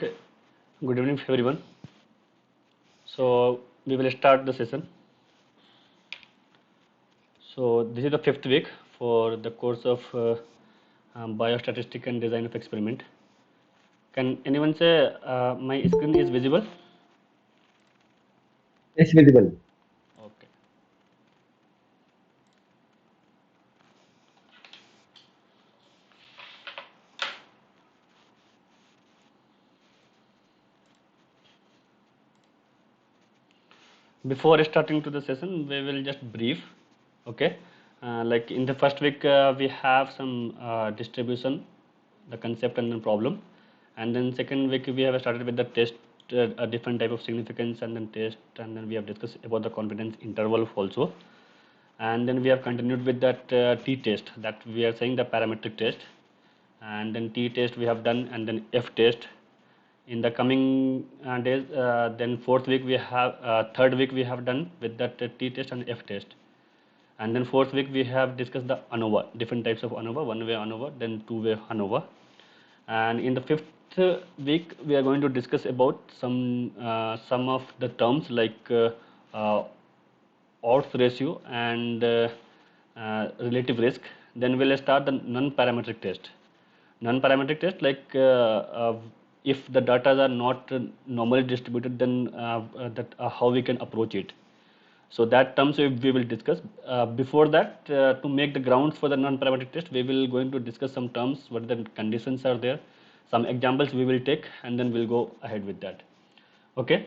Okay, good evening everyone. So we will start the session. So this is the fifth week for the course of biostatistics and design of experiment. Can anyone say my screen is visible? It's visible. Okay. Before starting to the session, we will just brief. Okay, like in the first week, we have some distribution, the concept and the problem, and then second week we have started with the test, a different type of significance, and then test, and then we have discussed about the confidence interval also, and then we have continued with that t-test, that we are saying the parametric test, and then t-test we have done, and then f-test. In the coming days, then fourth week we have third week we have done with that t-test and f-test, and then fourth week we have discussed the ANOVA, different types of ANOVA, one way ANOVA, then two way ANOVA, and in the fifth week we are going to discuss about some of the terms like uh, odds ratio and relative risk. Then we'll start the non-parametric test. Non-parametric test, like if the data are not normally distributed, then how we can approach it. So that terms we will discuss. Before that, to make the grounds for the non-parametric test, we will going to discuss some terms, what the conditions are there, some examples we will take, and then we'll go ahead with that. Okay.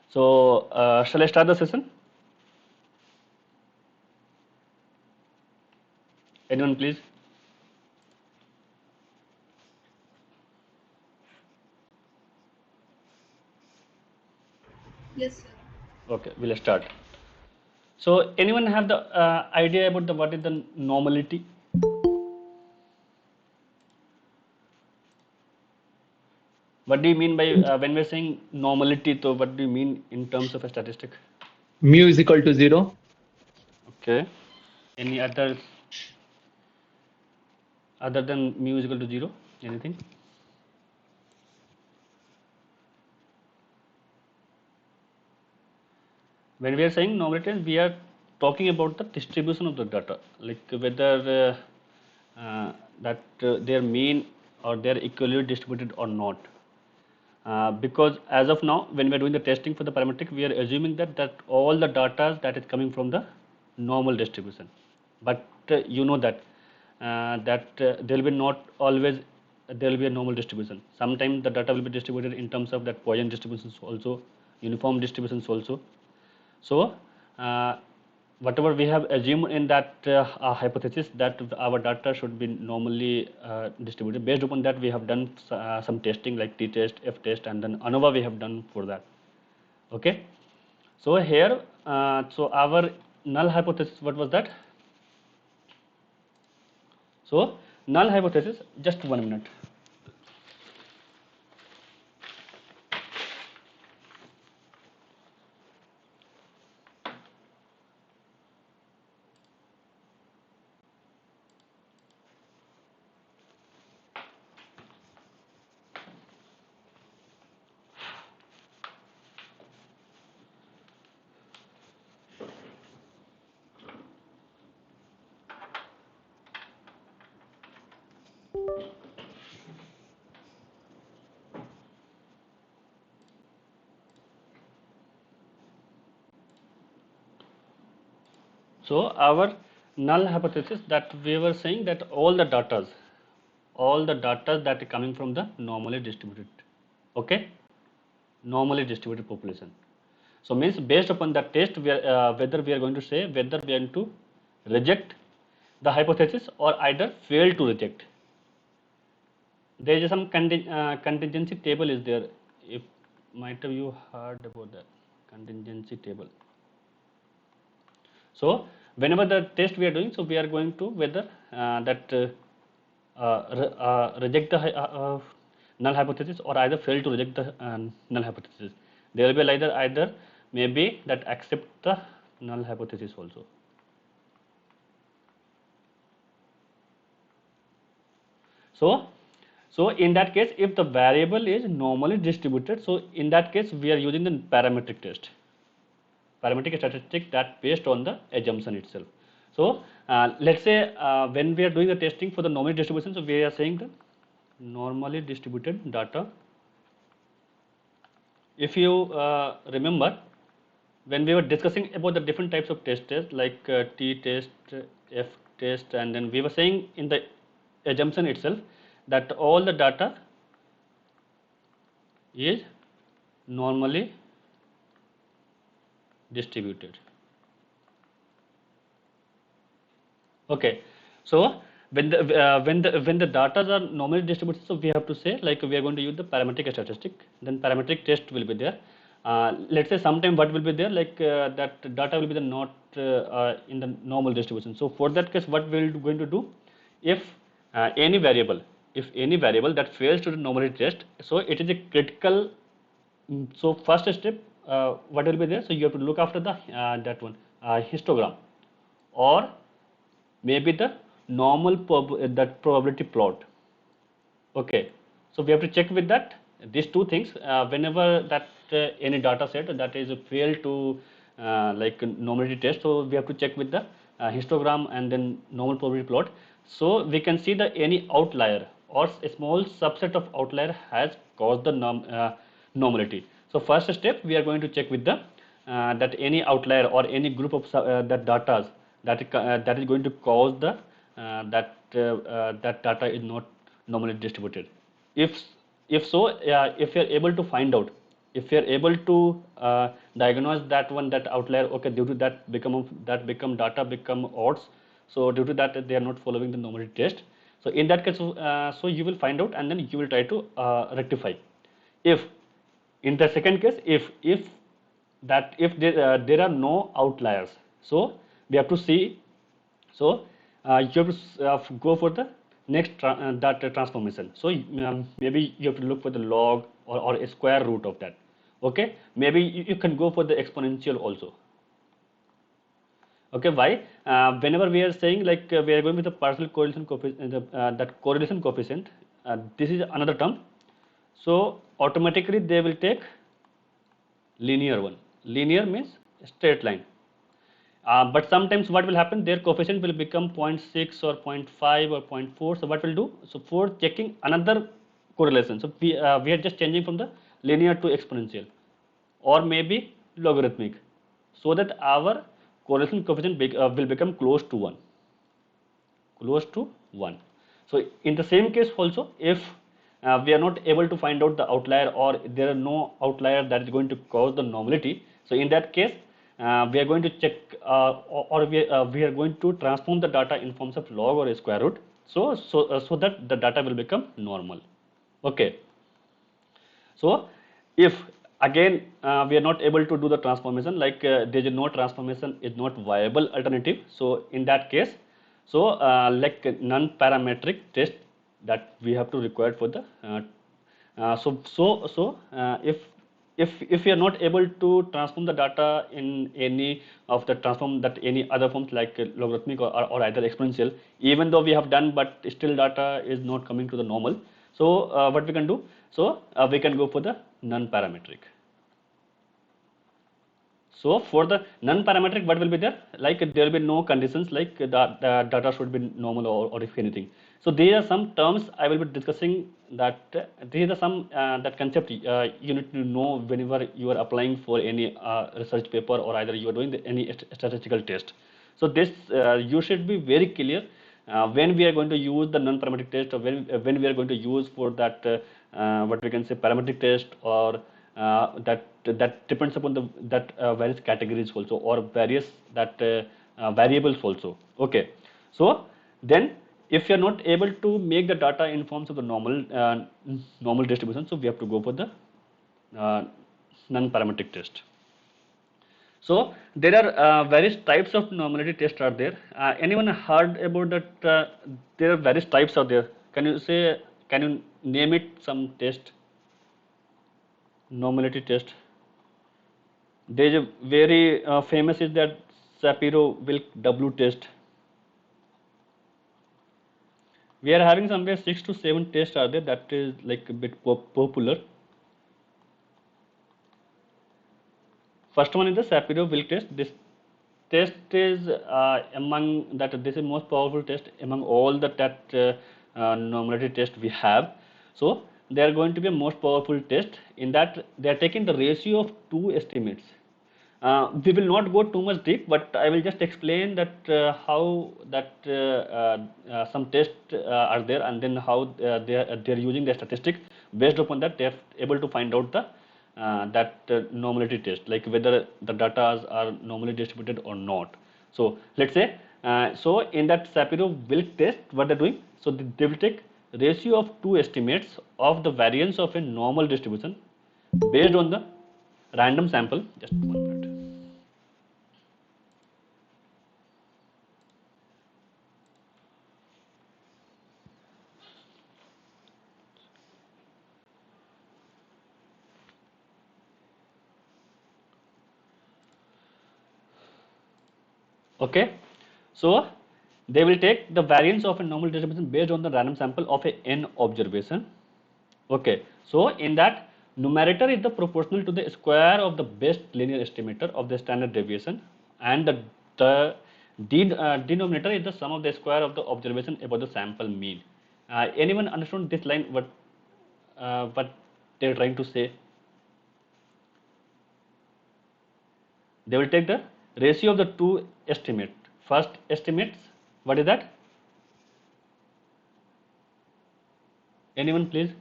So shall I start the session? Anyone, please? Yes, sir. Okay, we'll start. So anyone have the idea about the what is the normality? What do you mean by when we're saying normality? So what do you mean in terms of a statistic? Mu is equal to 0. Okay. Any other than mu is equal to 0? Anything? When we are saying normality, we are talking about the distribution of the data, like whether their mean or they are equally distributed or not. Because as of now, when we are doing the testing for the parametric, we are assuming that all the data that is coming from the normal distribution. But you know that there will be not always there will be a normal distribution. Sometimes the data will be distributed in terms of that Poisson distributions also, uniform distributions also. So whatever we have assumed in that hypothesis, that our data should be normally distributed, based upon that we have done some testing like t-test, f-test, and then ANOVA we have done for that. Okay. So here, so our null hypothesis, what was that? So null hypothesis, just 1 minute. So our null hypothesis, that we were saying that all the data that are coming from the normally distributed, okay, normally distributed population. So means based upon that test, we are, whether we are going to say whether we are going to reject the hypothesis or either fail to reject. There is some contingency table is there. If might have you heard about that contingency table. So whenever the test we are doing, so we are going to whether reject the null hypothesis or either fail to reject the null hypothesis. There will be either maybe that accept the null hypothesis also. So So in that case, if the variable is normally distributed, so in that case we are using the parametric test, parametric statistic that based on the assumption itself. So let's say when we are doing the testing for the normally distribution, so we are saying the normally distributed data. If you remember, when we were discussing about the different types of tests like T test, F test, and then we were saying in the assumption itself that all the data is normally distributed. Okay, so when the data are normally distributed, so we have to say like we are going to use the parametric statistic. Then parametric test will be there. Let's say sometime what will be there, like that data will be the not in the normal distribution. So for that case, what we are going to do, if any variable, if any variable that fails to the normality test, so it is a critical. So first step, what will be there? So you have to look after the that one histogram, or maybe the normal that probability plot. Okay, so we have to check with that these two things whenever that any data set that is failed to like normality test, so we have to check with the histogram and then normal probability plot, so we can see that any outlier or a small subset of outlier has caused the normality. So first step, we are going to check with the that any outlier or any group of that data that is going to cause the that data is not normally distributed. If if so, if you are able to find out, if you are able to diagnose that one, that outlier, okay, due to that become data become odds, so due to that they are not following the normality test. So in that case, so you will find out and then you will try to rectify. If in the second case, if there are no outliers, so we have to see, so you have to go for the next that transformation. So maybe you have to look for the log or a square root of that. Okay, maybe you can go for the exponential also. Okay, why? Whenever we are saying like we are going with the partial correlation coefficient, that correlation coefficient, this is another term. So automatically they will take linear one. Linear means straight line. But sometimes what will happen, their coefficient will become 0.6 or 0.5 or 0.4. So what will do? So for checking another correlation, so we are just changing from the linear to exponential or maybe logarithmic, so that our correlation coefficient will become close to 1, close to 1. So in the same case also, if we are not able to find out the outlier or there are no outlier that is going to cause the normality, so in that case we are going to check or we are going to transform the data in forms of log or square root, so that the data will become normal. Okay, so if again we are not able to do the transformation, like there is no transformation is not viable alternative, so in that case, so like non-parametric test that we have to require for the if you are not able to transform the data in any of the transform that any other forms like logarithmic or either exponential, even though we have done but still data is not coming to the normal, so what we can do, so we can go for the non-parametric. So for the non-parametric, what will be there? Like there will be no conditions like the data should be normal or if anything. So there are some terms I will be discussing that these are some that concept you need to know whenever you are applying for any research paper or either you are doing any statistical test. So this you should be very clear when we are going to use the non-parametric test, or when we are going to use for that what we can say parametric test, or that depends upon the that various categories also, or various that variables also. Okay, so then if you are not able to make the data in forms of the normal distribution, so we have to go for the non-parametric test. So there are various types of normality tests are there. Anyone heard about that? There are various types are there. Can you say? Can you name it some test? Normality test. There is a very famous is that Shapiro-Wilk W test. We are having somewhere 6 to 7 tests are there, that is like a bit popular. First one is the Shapiro-Wilk test. This test is among that, this is most powerful test among all the normality test we have. So they are going to be a most powerful test, in that they are taking the ratio of two estimates. We will not go too much deep, but I will just explain that how that some tests are there, and then how they are using the statistics. Based upon that, they are able to find out the normality test, like whether the data are normally distributed or not. So let's say, so in that Shapiro-Wilk test, what they're doing, so they will take ratio of two estimates of the variance of a normal distribution based on the random sample. Just 1 minute. Okay, so they will take the variance of a normal distribution based on the random sample of a n observation. Okay, so in that, numerator is the proportional to the square of the best linear estimator of the standard deviation, and the denominator is the sum of the square of the observation about the sample mean. Anyone understand this line? What they are trying to say? They will take the ratio of the two estimate. First estimates, what is that? Anyone please?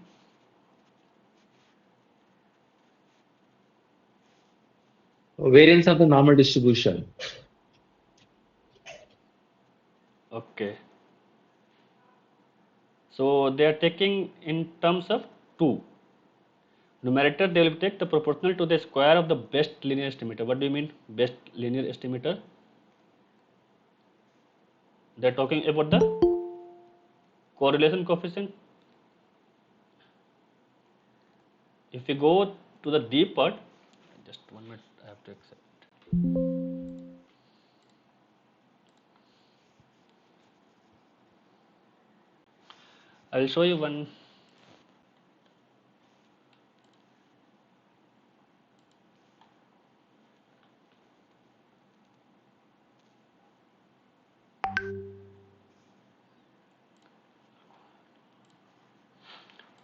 Variance of the normal distribution. Okay. So they are taking in terms of 2. Numerator, they will take the proportional to the square of the best linear estimator. What do you mean best linear estimator? They are talking about the correlation coefficient. If we go to the deep part, just 1 minute, I have to accept. I will show you one.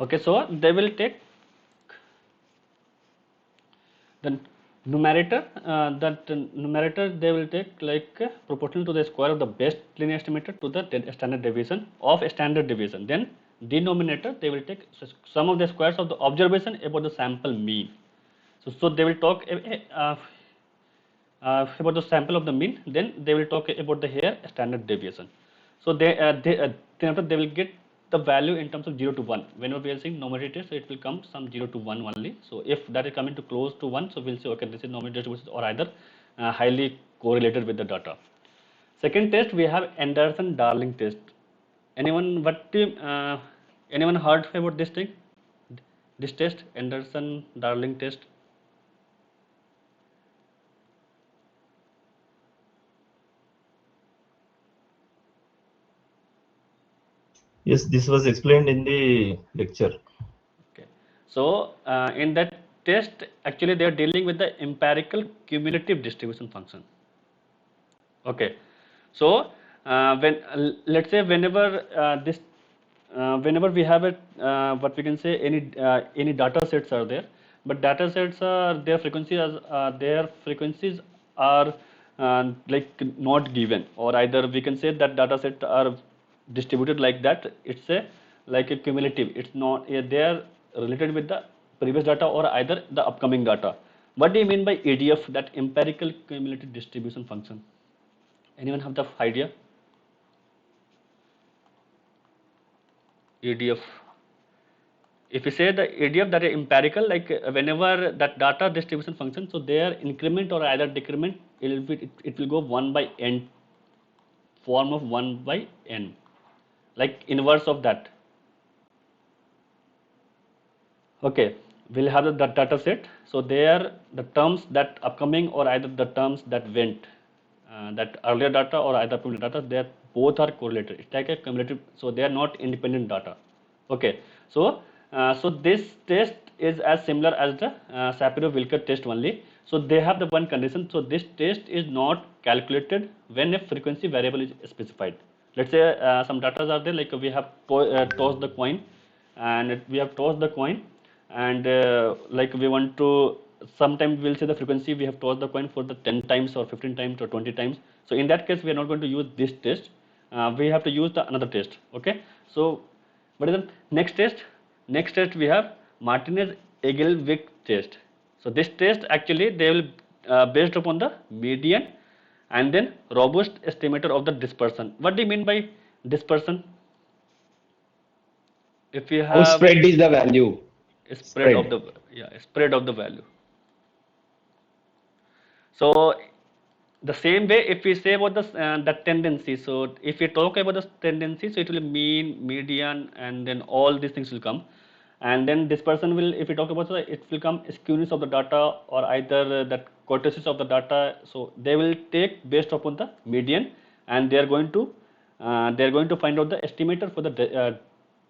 Okay, so they will take the numerator, numerator they will take like proportional to the square of the best linear estimator to the standard deviation of a standard deviation. Then denominator, they will take sum of the squares of the observation about the sample mean. So they will talk about the sample of the mean, then they will talk about the here standard deviation. So they will get the value in terms of 0 to 1. Whenever we are saying numerator, so it will come some 0 to 1 only. So if that is coming to close to 1, so we'll say okay, this is normative distribution or either highly correlated with the data. Second test, we have Anderson-Darling test. Anyone anyone heard about this thing? This test, Anderson-Darling test. Yes, this was explained in the lecture. Okay. So in that test, actually they are dealing with the empirical cumulative distribution function. Okay. So when let's say whenever whenever we have a what we can say any data sets are there, but data sets are their frequencies are like not given, or either we can say that data set are distributed like that. It's a like a cumulative. It's not they are related with the previous data or either the upcoming data. What do you mean by EDF? That empirical cumulative distribution function. Anyone have the idea? EDF. If you say the EDF, that is empirical, like whenever that data distribution function, so their increment or either decrement, it will go 1 by n, form of 1 by n, like inverse of that. Okay, we'll have the data set. So there the terms that upcoming or either the terms that went, that earlier data or either previous data, they both are correlated. It's like a cumulative, so they are not independent data. Okay, so so this test is as similar as the Shapiro-Wilker test only. So they have the one condition. So this test is not calculated when a frequency variable is specified. Let's say some data are there, like we have tossed the coin, and we have tossed the coin, and like we want to, sometimes we'll say the frequency we have tossed the coin for the 10 times or 15 times or 20 times. So in that case we are not going to use this test, we have to use the another test. Okay, so what is the next test? Next test we have Martinez-Egelwick test. So this test actually they will based upon the median and then robust estimator of the dispersion. What do you mean by dispersion? If you How have spread is the value? a spread of Spread. the, yeah, spread of the value. So the same way, if we say about the tendency, so if we talk about the tendency, so it will mean, median, and then all these things will come, and then dispersion will, if we talk about, so it will come skewness of the data or either that kurtosis of the data. So they will take based upon the median, and they are going to find out the estimator for the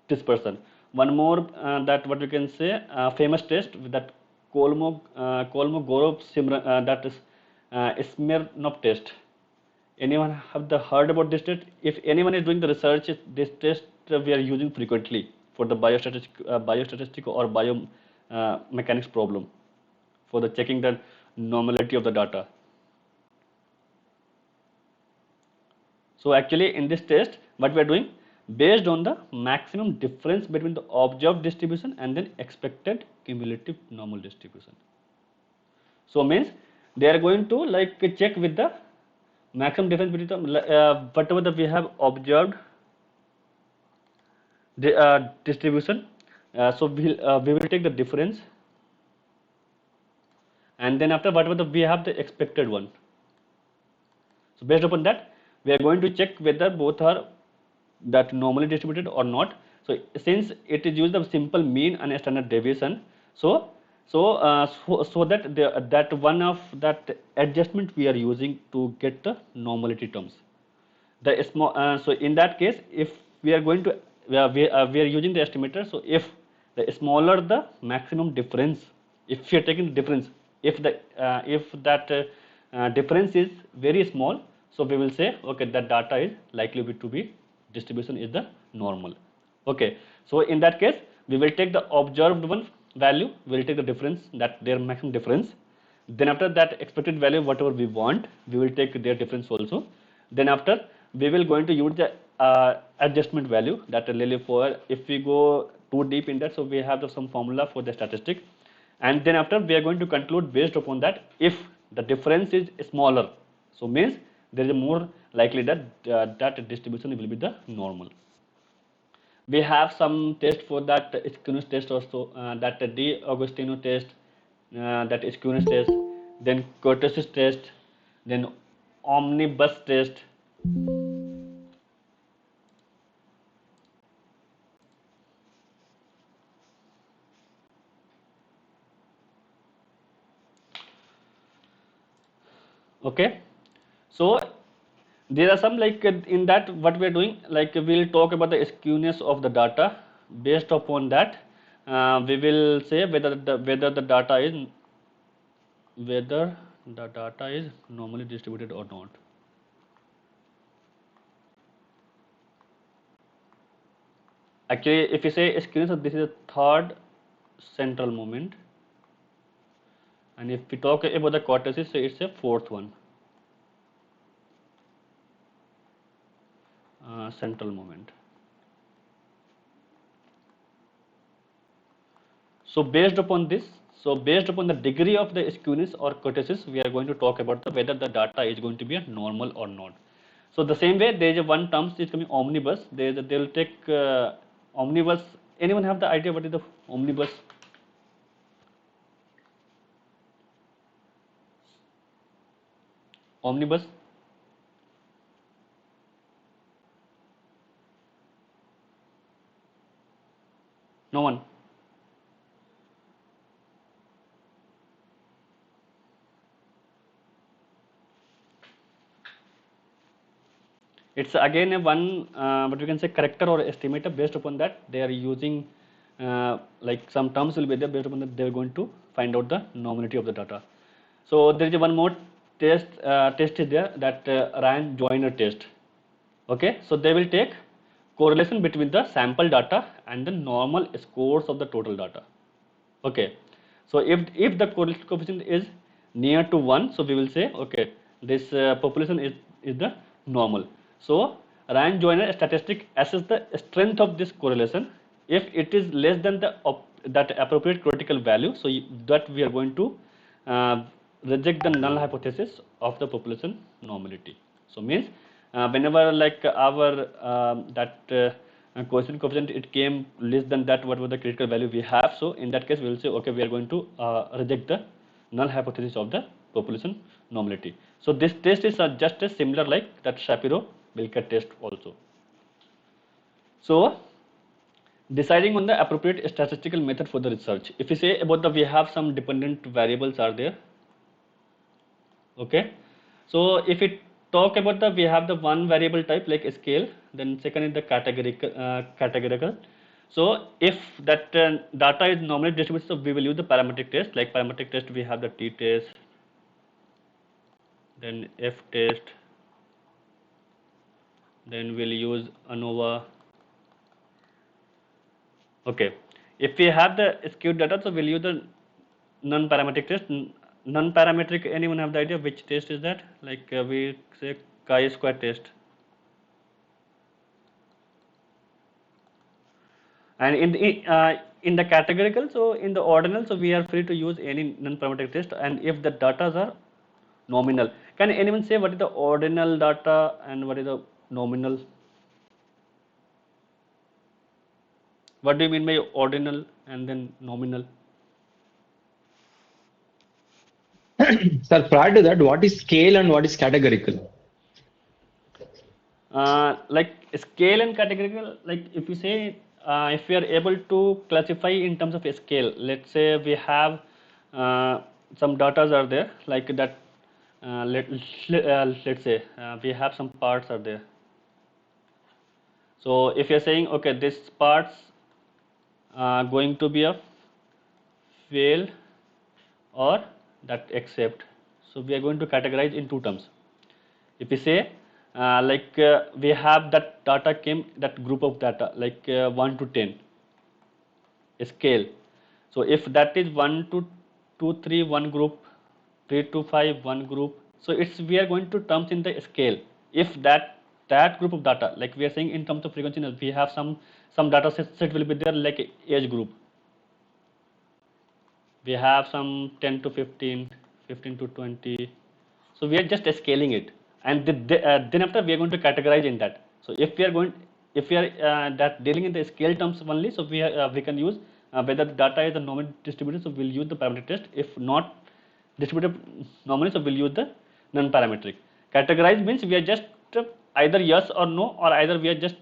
dispersion. One more that what we can say famous test that Kolmogorov that is Smirnov test. Anyone have the heard about this test? If anyone is doing the research, this test we are using frequently for the biostatistic or bio mechanics problem for the checking the normality of the data. So actually in this test, what we are doing, based on the maximum difference between the observed distribution and then expected cumulative normal distribution. So means they are going to like check with the maximum difference between the whatever that we have observed the distribution. So we will take the difference, and then after whatever we have the expected one. So based upon that, we are going to check whether both are that normally distributed or not. So since it is used of simple mean and standard deviation, so that that one of that adjustment we are using to get the normality terms. The small so in that case, if we are going to we are using the estimator. So if the smaller the maximum difference, if you are taking the difference, if that difference is very small, so we will say okay, that data is likely to be distribution is the normal. Okay, so in that case we will take the observed one value, we will take the difference, that their maximum difference. Then after that expected value whatever we want, we will take their difference also. Then after we will going to use the adjustment value, that really for, if we go too deep in that, so we have some formula for the statistic, and then after we are going to conclude based upon that, if the difference is smaller, so means there is a more likely that that distribution will be the normal. We have some test for that skewness test also, that D Agostino test, that skewness test, then kurtosis test, then omnibus test. Okay, so there are some like in that what we are doing, like we'll talk about the skewness of the data. Based upon that, we will say whether the data is normally distributed or not. Actually, if you say skewness, so this is a third central moment, and if we talk about the kurtosis, so it's a fourth one, central moment. So based upon this, so based upon the degree of the skewness or kurtosis, we are going to talk about whether the data is going to be a normal or not. So the same way, there is a one term is coming omnibus. They will take omnibus. Anyone have the idea what is the omnibus? Omnibus? No one. It's again a one what we can say corrector or estimator. Based upon that they are using like some terms will be there. Based upon that they are going to find out the normality of the data. So there is one more test is there, that rank joiner test. Okay, so they will take correlation between the sample data and the normal scores of the total data. Okay, so if the correlation coefficient is near to 1, so we will say okay, this population is the normal. So rank joiner statistic assess the strength of this correlation. If it is less than that appropriate critical value, so that we are going to uh, reject the null hypothesis of the population normality. So means whenever like our coefficient it came less than that what was the critical value we have, so in that case we will say okay, we are going to reject the null hypothesis of the population normality. So this test is just as similar like that Shapiro-Wilker test also. So deciding on the appropriate statistical method for the research. If you say about the we have some dependent variables are there. Okay, so if we talk about the we have the one variable type like scale, then second is the categorical. So if that data is normally distributed, so we will use the parametric test. Like parametric test we have the t test, then f test, then we'll use ANOVA. Okay, if we have the skewed data, so we'll use the non-parametric test. Non-parametric, anyone have the idea which test is that? Like we say chi-square test. And in the categorical, so in the ordinal, so we are free to use any non-parametric test. And if the data are nominal, can anyone say what is the ordinal data and what is the nominal? What do you mean by ordinal and then nominal? Sir, prior to that, what is scale and what is categorical? Like scale and categorical, like if you say if we are able to classify in terms of a scale, let's say we have some datas are there like that, let's say we have some parts are there. So if you are saying okay, this parts going to be a fail or that accept, so we are going to categorize in two terms. If we say we have that data came that group of data like 1 to 10 scale. So if that is 1 to 2 3 one group, 3 to 5 one group, so it's we are going to terms in the scale. If that group of data, like we are saying in terms of frequency, we have some data set will be there like age group. We have some 10 to 15, 15 to 20. So we are just scaling it, and then after we are going to categorize in that. So if we are that dealing in the scale terms only, so we can use whether the data is a normal distributed, so we'll use the parametric test. If not distributed normally, so we'll use the non-parametric. Categorize means we are just either yes or no, or either we are just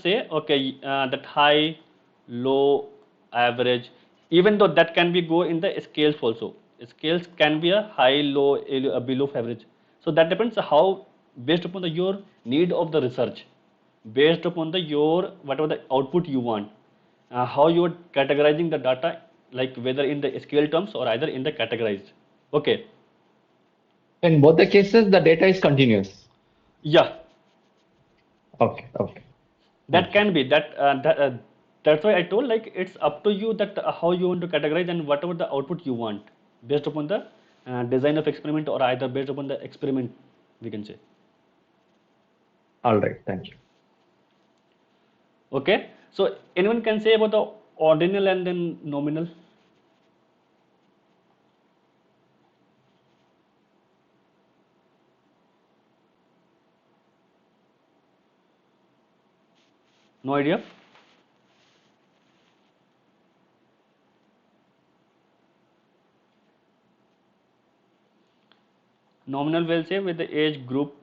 say okay that high, low, average. Even though that can be go in the scales also. Scales can be a high, low, below average. So that depends how based upon your need of the research, based upon your whatever the output you want, how you are categorizing the data, like whether in the scale terms or either in the categorized. Okay. In both the cases, the data is continuous. Yeah. Okay. That can be that's why I told like it's up to you that how you want to categorize and whatever the output you want based upon the design of experiment or either based upon the experiment we can say. All right. Thank you. Okay, so anyone can say about the ordinal and then nominal? No idea? Nominal will say with the age group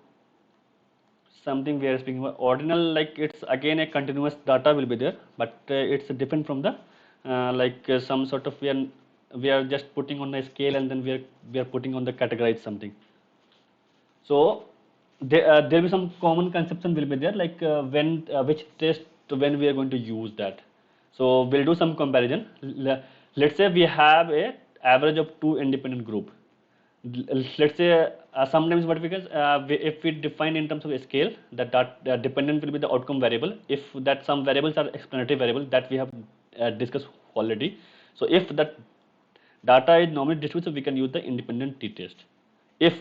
something we are speaking about. Ordinal, like it's again a continuous data will be there, but it's different from the some sort of we are just putting on a scale and then we are putting on the categorized something. So there will be some common conception will be there, like when which test when we are going to use that. So we'll do some comparison. Let's say we have a average of two independent group. Let's say sometimes what we can if we define in terms of a scale that dependent will be the outcome variable, if that some variables are explanatory variable that we have discussed already. So if that data is normally distributed, so we can use the independent t-test. If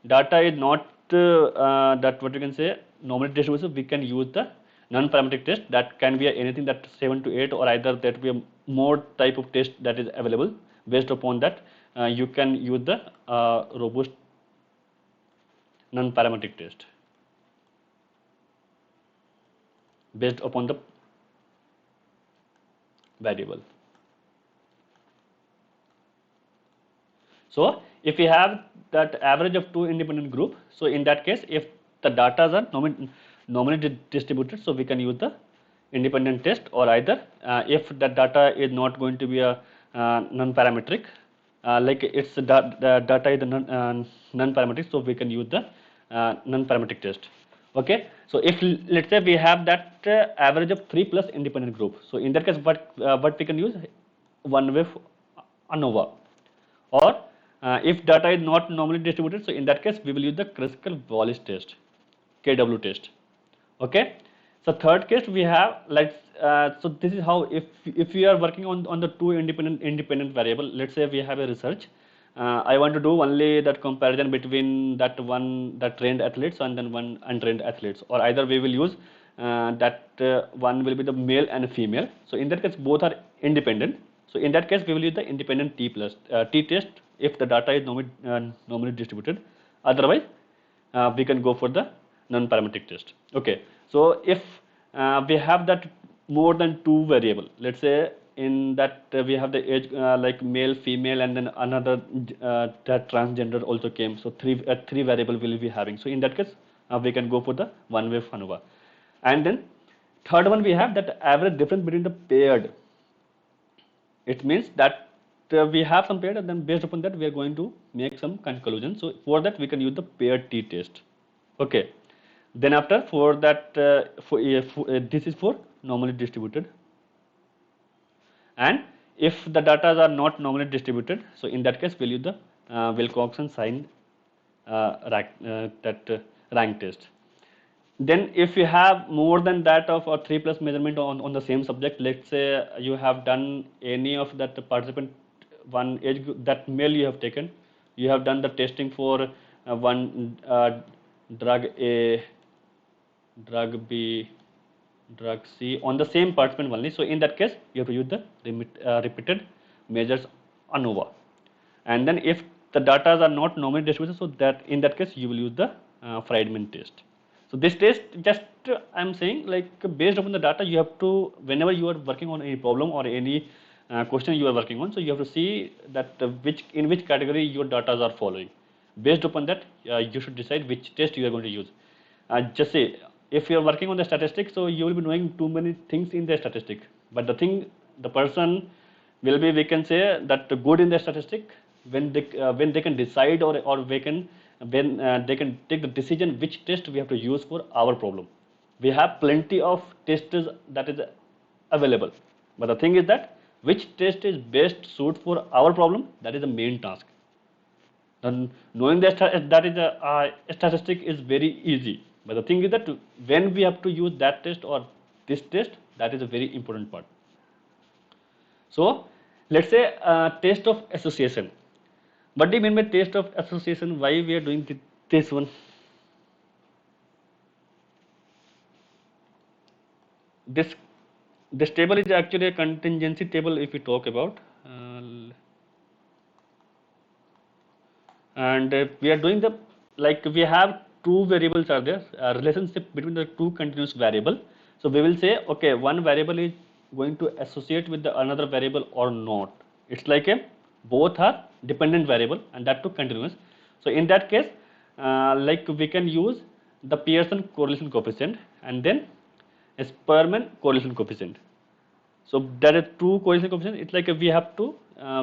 data is not that what we can say normally distributed, we can use the non-parametric test that can be anything that 7 to 8 or either that be a more type of test that is available. Based upon that you can use the robust non-parametric test based upon the variable. So if we have that average of two independent group, so in that case, if the data are nominally distributed, so we can use the independent test, or either if the data is not going to be a non-parametric, like it's the data is the non-parametric, so we can use the non-parametric test. Okay, so if let's say we have that average of 3 plus independent group, so in that case what we can use one way ANOVA, or if data is not normally distributed, so in that case we will use the Kruskal-Wallis test, KW test. Okay, so third case we have like so this is how if we are working on the two independent variable. Let's say we have a research. I want to do only that comparison between that one that trained athletes and then one untrained athletes, or either we will use that one will be the male and female. So in that case both are independent. So in that case we will use the independent t test if the data is normally distributed. Otherwise we can go for the non-parametric test. Okay, so if we have that more than two variable, let's say in that we have the age like male, female, and then another that transgender also came. So three variable will be having. So in that case we can go for the one way ANOVA. And then third one we have that average difference between the paired. It means that we have some paired, and then based upon that we are going to make some conclusion. So for that we can use the paired t test. Okay, then after for that this is for normally distributed, and if the data are not normally distributed, so in that case we'll use the Wilcoxon sign rank test. Then if you have more than that of or 3 plus measurement on the same subject, let's say you have done any of that participant one age group, that male you have taken, you have done the testing for one drug A, drug B, drug C on the same participant only. So in that case you have to use the repeated measures ANOVA. And then if the data are not normally distributed, so that in that case you will use the Friedman test. So this test, just I am saying, like based upon the data you have to, whenever you are working on any problem or any question you are working on, so you have to see that in which category your data are following. Based upon that you should decide which test you are going to use. Just say if you are working on the statistics, so you will be knowing too many things in the statistic, but the person will be, we can say that good in the statistic when they can decide or they can when they can take the decision which test we have to use for our problem. We have plenty of tests that is available, but the thing is that which test is best suited for our problem, that is the main task. And knowing that is a statistic is very easy, but the thing is that when we have to use that test or this test, that is a very important part. So let's say test of association. What do you mean by test of association? Why we are doing this one? This table is actually a contingency table if we talk about, and we are doing the, like we have two variables are there, relationship between the two continuous variable. So we will say okay, one variable is going to associate with the another variable or not. It's like a both are dependent variable and that too continuous. So in that case like we can use the Pearson correlation coefficient and then a Sperman correlation coefficient. So there are two correlation coefficients. It's like we have to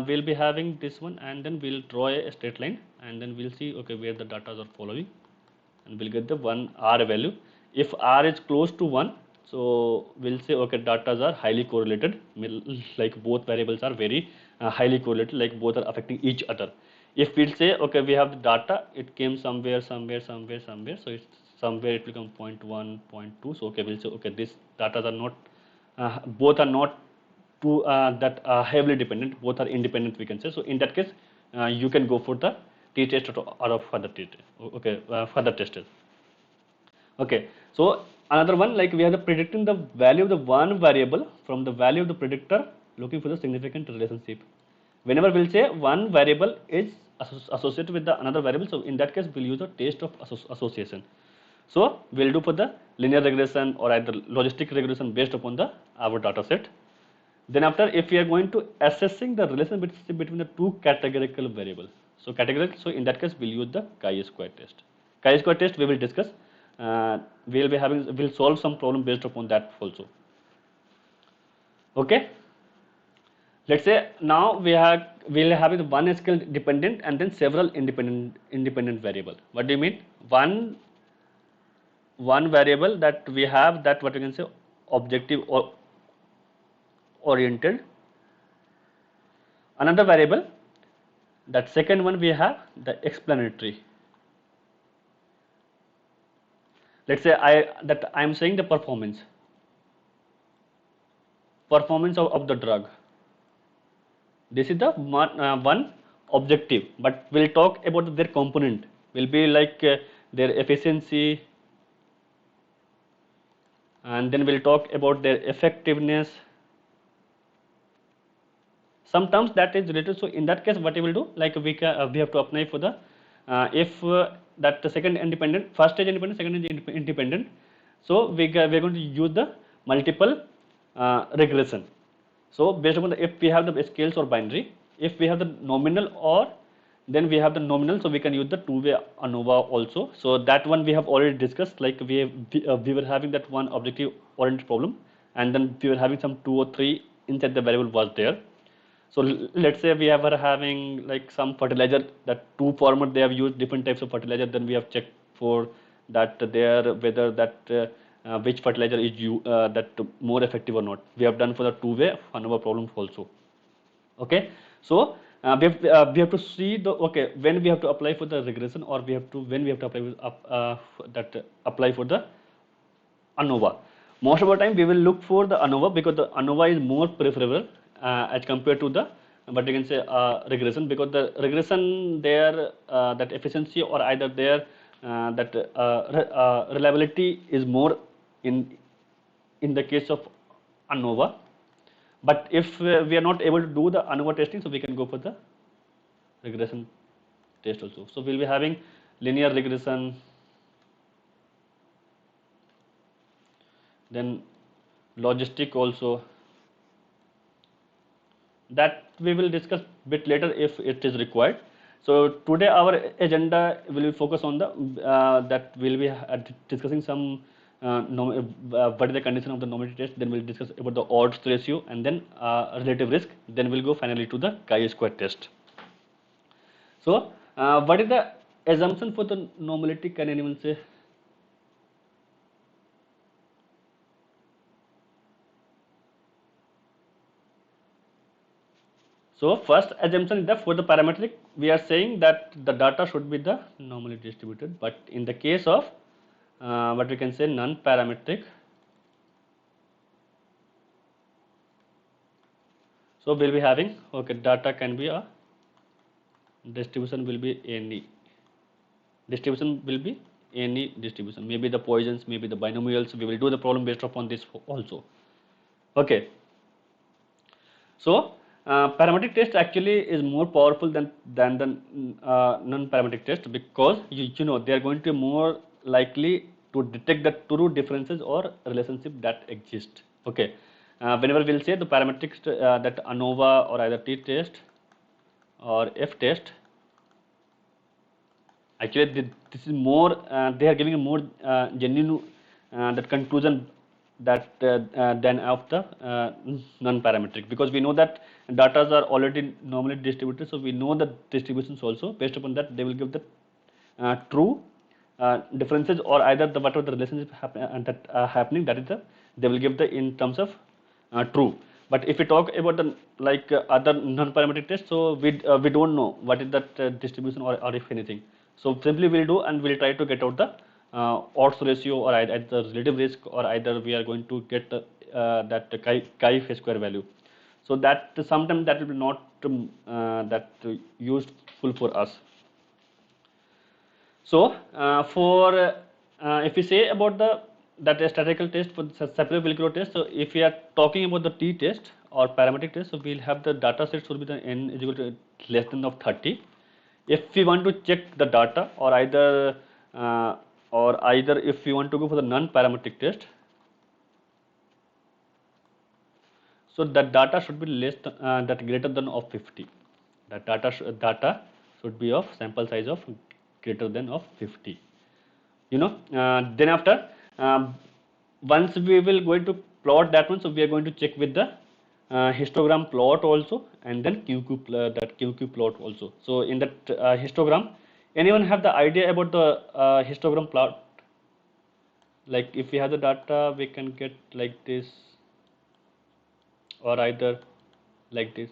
we'll be having this one and then we'll draw a straight line and then we'll see okay where the data are following. and we'll get the 1 R value. If R is close to 1, so we'll say okay, datas are highly correlated, like both variables are very highly correlated, like both are affecting each other. If we'll say okay, we have the data, it came somewhere, so it's somewhere it will come 0.1, 0.2, so okay, we'll say okay, these datas are not, both are not too that heavily dependent, both are independent, we can say. So in that case, you can go for the t-test or of further t-test, okay, further tested. Okay, so another one, like we are predicting the value of the one variable from the value of the predictor, looking for the significant relationship. Whenever we'll say one variable is associated with the another variable, so in that case we'll use a test of association. So we'll do for the linear regression or either logistic regression based upon the our data set. Then after, if we are going to assessing the relationship between the two categorical variables, so categorical, so in that case we'll use the chi-square test. Chi-square test we will discuss. We'll solve some problem based upon that also. Okay. Let's say now we'll have it one scale dependent and then several independent variable. What do you mean? One variable that we have, that what we can say objective or oriented. Another variable, that second one we have the explanatory. Let's say I am saying the performance of the drug. This is the one objective, but we'll talk about their component. Will be like their efficiency, and then we'll talk about their effectiveness. Sometimes that is related. So in that case, what we will do, like we have to apply for the if that the second independent, first is independent, second is independent. So we're going to use the multiple regression. So based upon the, if we have the scales or binary, if we have the nominal, or then we have the nominal, so we can use the two-way ANOVA also. So that one we have already discussed. Like we were having that one objective oriented problem, and then we were having some 2 or 3 inside the variable was there. So let's say we are having like some fertilizer, that two format they have used different types of fertilizer. Then we have checked for that whether that which fertilizer is that more effective or not. We have done for the two-way ANOVA problem also. Okay, so we have to see the okay when we have to apply for the regression, or when we have to apply with, apply for the ANOVA. Most of the time we will look for the ANOVA, because the ANOVA is more preferable as compared to the what you can say regression, because the regression there that efficiency or either there that reliability is more in the case of ANOVA. But if we are not able to do the ANOVA testing, so we can go for the regression test also. So we'll be having linear regression, then logistic also. That we will discuss bit later if it is required. So today our agenda will be focused on the that we'll be discussing some what is the condition of the nominative test. Then we'll discuss about the odds ratio, and then relative risk. Then we'll go finally to the chi-square test. So what is the assumption for the normality? Can anyone say? So first assumption is that for the parametric, we are saying that the data should be the normally distributed. But in the case of what we can say non-parametric, so we'll be having okay, data can be a distribution will be any distribution, maybe the Poissons, maybe the binomials. We will do the problem based upon this also. Okay, so parametric test actually is more powerful than the non-parametric test, because you know they are going to be more likely to detect the true differences or relationship that exist. Okay, whenever we'll say the parametric that ANOVA or either t-test or f-test, actually this is more they are giving a more genuine that conclusion that than of the non-parametric, because we know that data are already normally distributed, so we know the distributions also. Based upon that, they will give the true differences or either the whatever the relationship happening, that is the they will give the in terms of true. But if we talk about the other non-parametric tests, so we don't know what is that distribution or if anything. So simply we'll do and we'll try to get out the odds ratio or either the relative risk, or either we are going to get the, that chi square value. So that sometimes that will be not that useful for us. So if we say about that statistical test for the separate Wilkrow test, so if we are talking about the t test or parametric test, so we'll have the data set should be the n is equal to less than of 30. If we want to check the data, or either if we want to go for the non-parametric test, so that data should be less than, that greater than of 50. That data should be of sample size of greater than of 50. Then after once we will going to plot that one, so we are going to check with the histogram plot also, and then that QQ plot also. So in that histogram, anyone have the idea about the histogram plot? Like if we have the data, we can get like this, or either like this.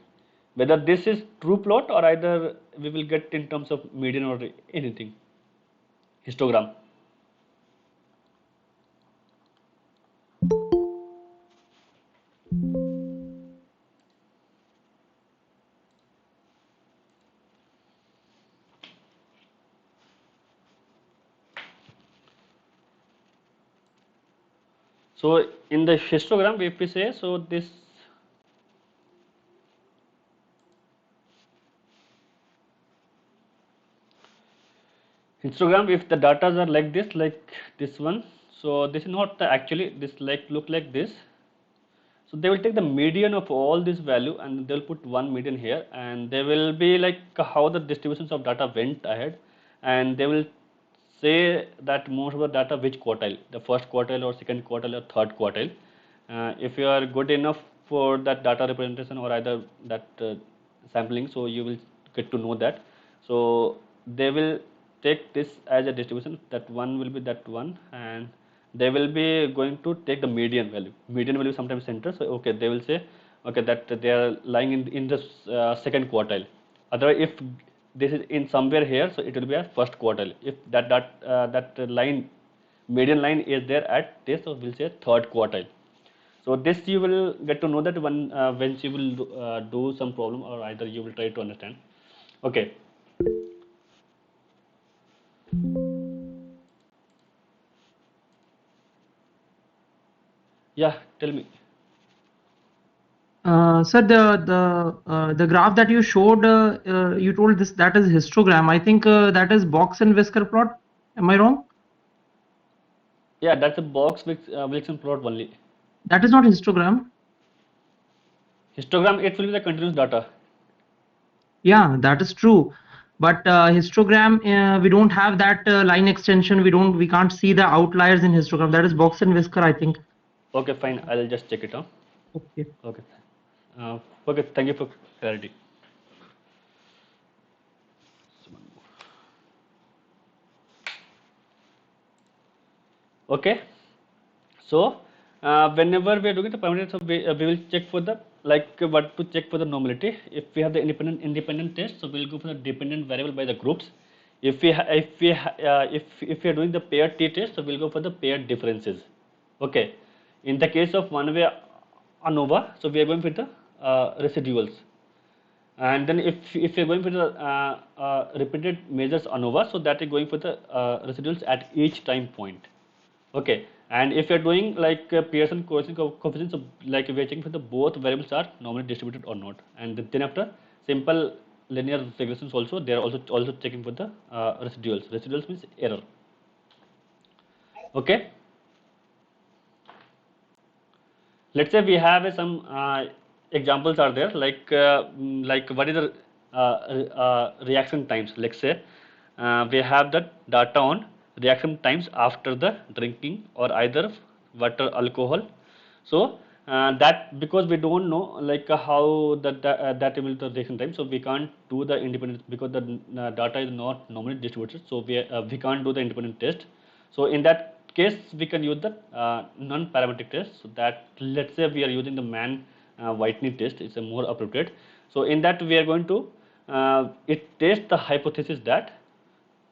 Whether this is true plot, or either we will get in terms of median or anything. Histogram. So in the histogram, if we say, so this histogram, if the data are like this one, so this is not actually this look like this. So they will take the median of all this value and they will put one median here, and they will be like how the distributions of data went ahead, and they will say that most of the data which quartile, the first quartile or second quartile or third quartile. If you are good enough for that data representation or either that sampling, so you will get to know that. So they will take this as a distribution, that one will be that one, and they will be going to take the median value. Median value sometimes center, so okay, they will say okay that they are lying in the second quartile. Otherwise, if this is in somewhere here, so it will be a first quartile. If that line, median line is there at this, so we'll say third quartile. So this you will get to know that when you will do some problem, or either you will try to understand. Okay. Yeah, tell me. Sir, the graph that you showed, you told this that is histogram. I think that is box and whisker plot. Am I wrong? Yeah, that's a box with Wilson plot only. That is not histogram. Histogram, it will be the continuous data. Yeah, that is true. But histogram, we don't have that line extension. We can't see the outliers in histogram. That is box and whisker, I think. Okay, fine. I'll just check it out. Okay. Okay. Okay. Thank you for clarity. Okay. So whenever we are doing the parameters, so we will check for the what to check for the normality. If we have the independent test, so we'll go for the dependent variable by the groups. If we are doing the paired t test, so we'll go for the paired differences. Okay. In the case of one way ANOVA, so we are going with the residuals. And then if you are going for the repeated measures ANOVA, so that is going for the residuals at each time point. Okay. And if you are doing like Pearson coefficient, so like we are checking for the both variables are normally distributed or not. And then after simple linear regressions also, they are also checking for the residuals. Residuals means error. Okay. Let's say we have some examples are there, like what is the reaction times. Let's say we have the data on reaction times after the drinking or either water, alcohol. So that because we don't know like how that will the reaction time, so we can't do the independent because the data is not normally distributed, so we can't do the independent test. So in that case we can use the non-parametric test. So that, let's say we are using the man Whitney test, it's a more appropriate. So in that we are going to it tests the hypothesis that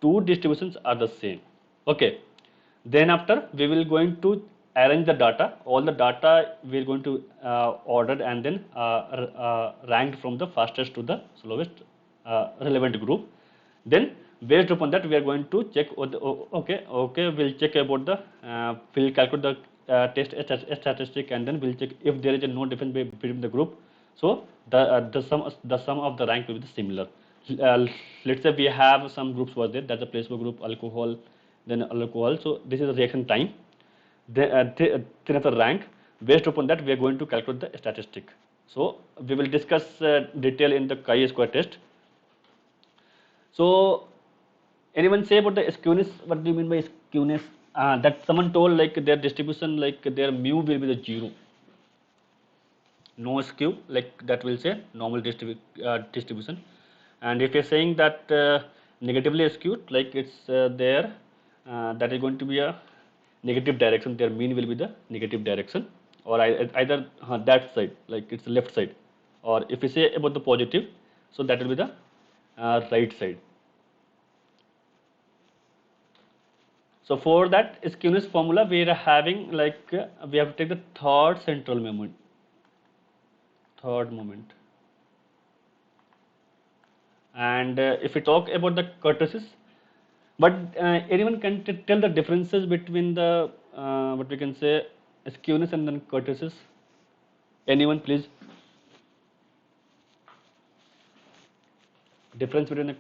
two distributions are the same. Okay, then after we will going to arrange the data, all the data we are going to order and then ranked from the fastest to the slowest relevant group. Then based upon that we are going to check okay, we'll check about the we'll calculate the test statistic, and then we'll check if there is no difference between the group. So the sum of the rank will be similar. uh, let's say we have some groups were there, that's a placebo group, alcohol, then alcohol. So this is the reaction time, then as a rank. Based upon that we are going to calculate the statistic. So we will discuss detail in the chi-square test. So anyone say about the skewness? What do you mean by skewness? That someone told like their distribution, like their mu will be the 0, no skew, like that will say normal distribution. And if you're saying that negatively skewed, like it's there, that is going to be a negative direction, their mean will be the negative direction, or either that side, like it's the left side. Or if we say about the positive, so that will be the right side. So for that skewness formula we are having like we have to take the third central moment, and if we talk about the kurtosis, but anyone can tell the differences between the what we can say skewness and then kurtosis? Anyone please? Difference between a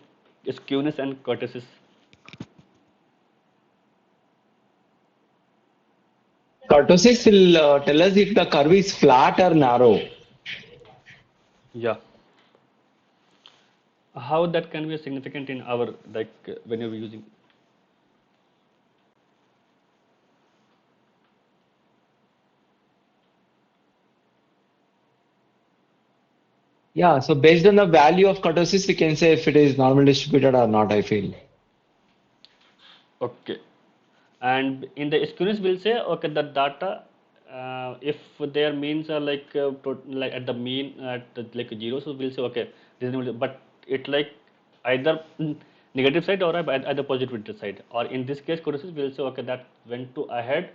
skewness and kurtosis? Kurtosis will tell us if the curve is flat or narrow. Yeah. How that can be significant in our like when you're using? Yeah, so based on the value of kurtosis, we can say if it is normal distributed or not, I feel. Okay. And in the skewness we'll say okay, the data if their means are like like at the mean at the, like 0, so we'll say okay this is, but it like either negative side or either positive side, or in this case kurtosis we'll say okay that went to ahead,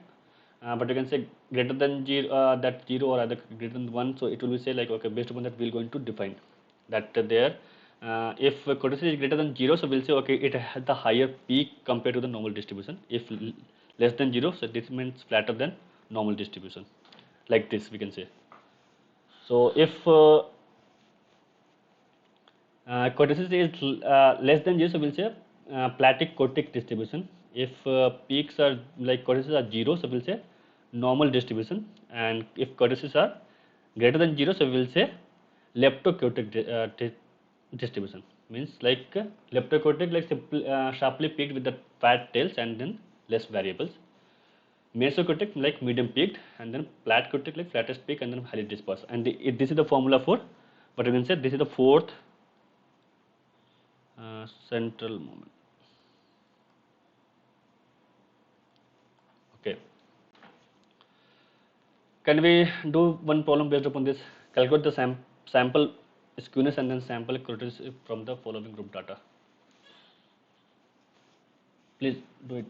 but you can say greater than 0, that 0 or either greater than 1, so it will be say like okay based upon that we're going to define that there if kurtosis is greater than 0, so we'll say okay it has the higher peak compared to the normal distribution. If less than 0, so this means flatter than normal distribution, like this we can say. So if kurtosis is less than 0, so we'll say platic cortic distribution. If peaks are like kurtosis are 0, so we'll say normal distribution, and if kurtosis are greater than 0, so we'll say leptocortic distribution. Means like leptocortic like simply, sharply peaked with the fat tails and then less variables. Mesocortic like medium peaked, and then platcortic like flattest peak and then highly dispersed. And this is the formula for, but you can say this is the fourth central moment. Okay. Can we do one problem based upon this? Calculate the sample skewness and then sample kurtosis from the following group data. Please do it.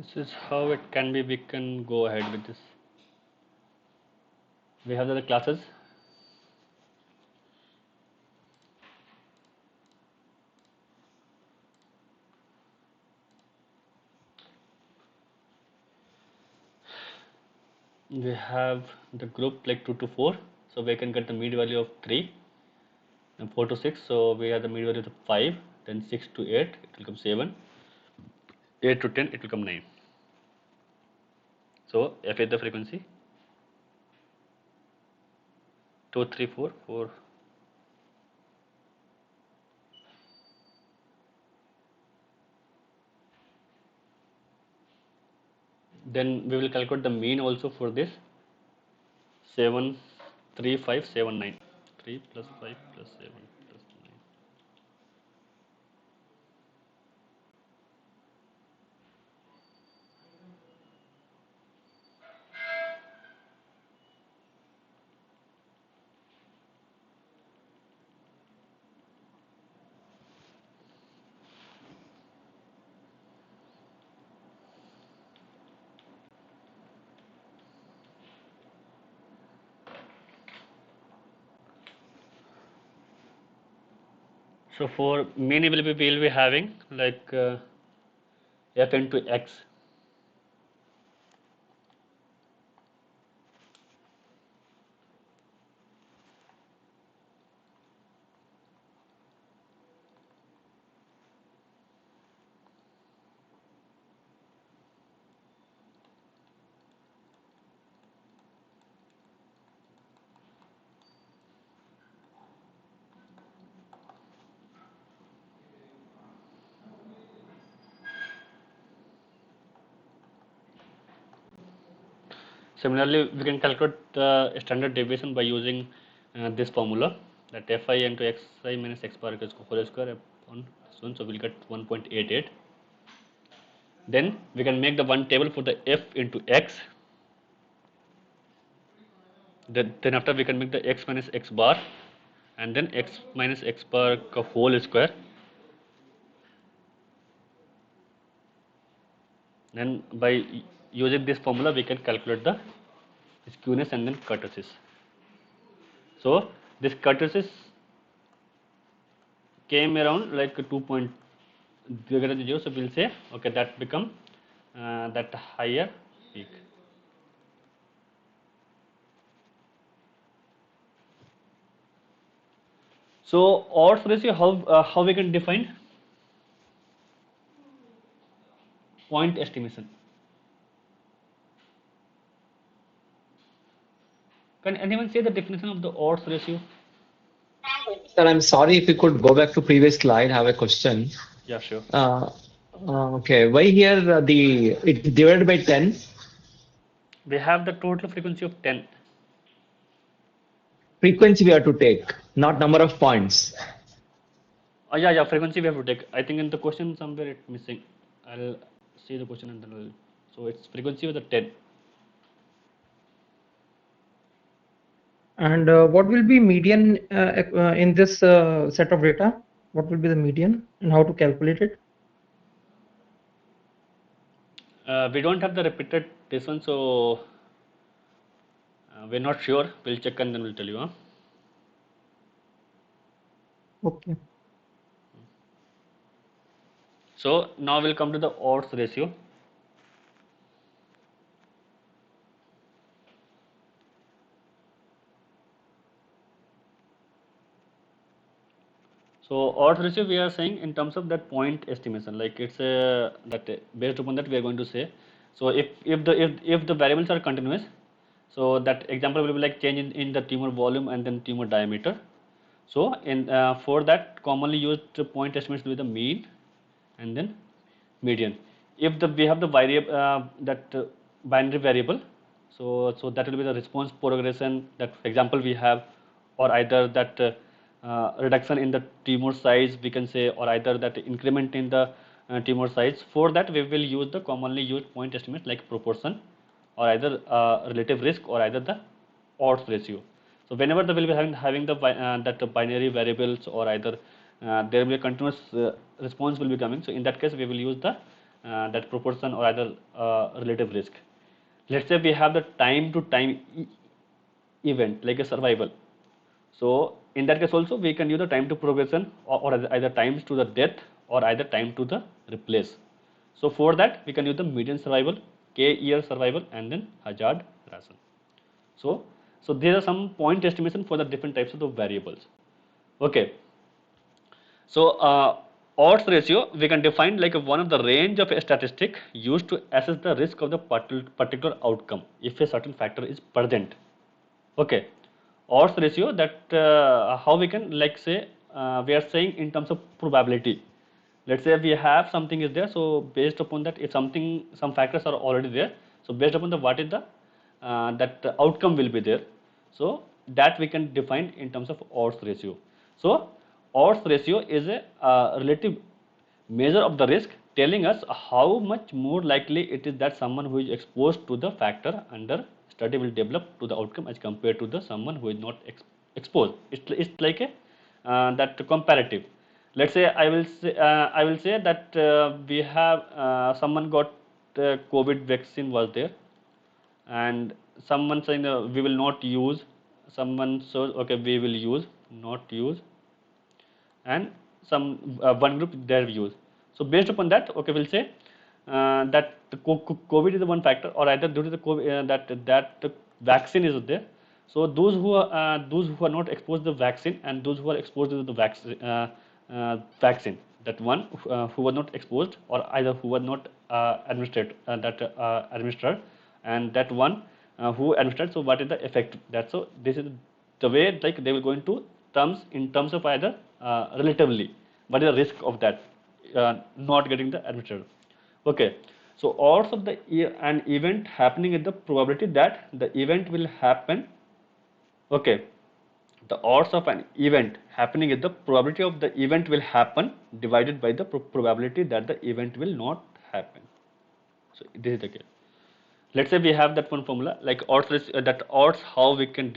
This is how it can be. We can go ahead with this. We have the other classes. We have the group like 2 to 4, so we can get the mean value of 3, and 4 to 6, so we have the mean value of 5, then 6 to 8, it will come 7, 8 to 10, it will come 9. So F is the frequency, 2, 3, 4, 4. Then we will calculate the mean also for this, 7, 3, 5, 7, 9. 3 plus 5 plus 7 plus 9. So for mean we will be having like f into x. Similarly, we can calculate the standard deviation by using this formula, that fi into xi minus x bar equals whole square upon this one, so we'll get 1.88. Then we can make the one table for the f into x. Then after we can make the x minus x bar, and then x minus x bar का whole square. Then by using this formula, we can calculate the skewness and then kurtosis. So this kurtosis came around like 2.0, so we'll say okay, that become that higher peak. So odds ratio, how we can define point estimation? Can anyone say the definition of the odds ratio? Sir, I'm sorry, if you could go back to previous slide, I have a question. Yeah, sure. Okay, why here it's divided by 10? We have the total frequency of 10. Frequency we have to take, not number of points. Yeah, frequency we have to take. I think in the question somewhere it's missing. I'll see the question and then so it's frequency of the 10. And what will be median in this set of data? What will be the median and how to calculate it? We don't have the repeated this one, so we're not sure. We'll check and then we'll tell you. Huh? Okay. So now we'll come to the odds ratio. So odds ratio we are saying in terms of that point estimation, like it's that based upon that we are going to say. So if the variables are continuous, so that example will be like change in the tumor volume and then tumor diameter. So in for that commonly used point estimates will be the mean and then median. If we have the variable binary variable, so that will be the response progression. That example we have, or either that reduction in the tumor size we can say, or either that increment in the tumor size. For that we will use the commonly used point estimate like proportion, or either relative risk, or either the odds ratio. So whenever they will be having the that binary variables, or either there will be a continuous response will be coming. So in that case we will use the that proportion or either relative risk. Let's say we have the time to time event like a survival. So in that case also we can use the time to progression or either times to the death or either time to the replace. So for that we can use the median survival, k year survival, and then hazard ratio. So there are some point estimation for the different types of the variables. Okay. So odds ratio we can define like one of the range of a statistic used to assess the risk of the particular outcome if a certain factor is present. Okay, odds ratio, that how we can, like say we are saying in terms of probability. Let's say we have something is there, so based upon that, if some factors are already there, so based upon the what is the that the outcome will be there, so that we can define in terms of odds ratio. So odds ratio is a relative measure of the risk, telling us how much more likely it is that someone who is exposed to the factor under study will develop to the outcome as compared to the someone who is not exposed. It's like a that comparative. Let's say I will say that we have someone got COVID vaccine was there, and someone saying we will not use, someone says okay we will use, not use, and some one group their views. So based upon that, okay, we'll say that the COVID is the one factor, or either due to the COVID, that the vaccine is there. So those who are not exposed to the vaccine, and those who are exposed to the vaccine, that one who were not exposed, or either who were not administered and that one who administered. So what is the effect? That so this is the way like they will go into terms in terms of either relatively what is the risk of that not getting the administered. Okay, so odds of the an event happening is the probability that the event will happen. Okay, the odds of an event happening is the probability of the event will happen divided by the probability that the event will not happen. So this is the case. Let's say we have that one formula like odds that odds how we can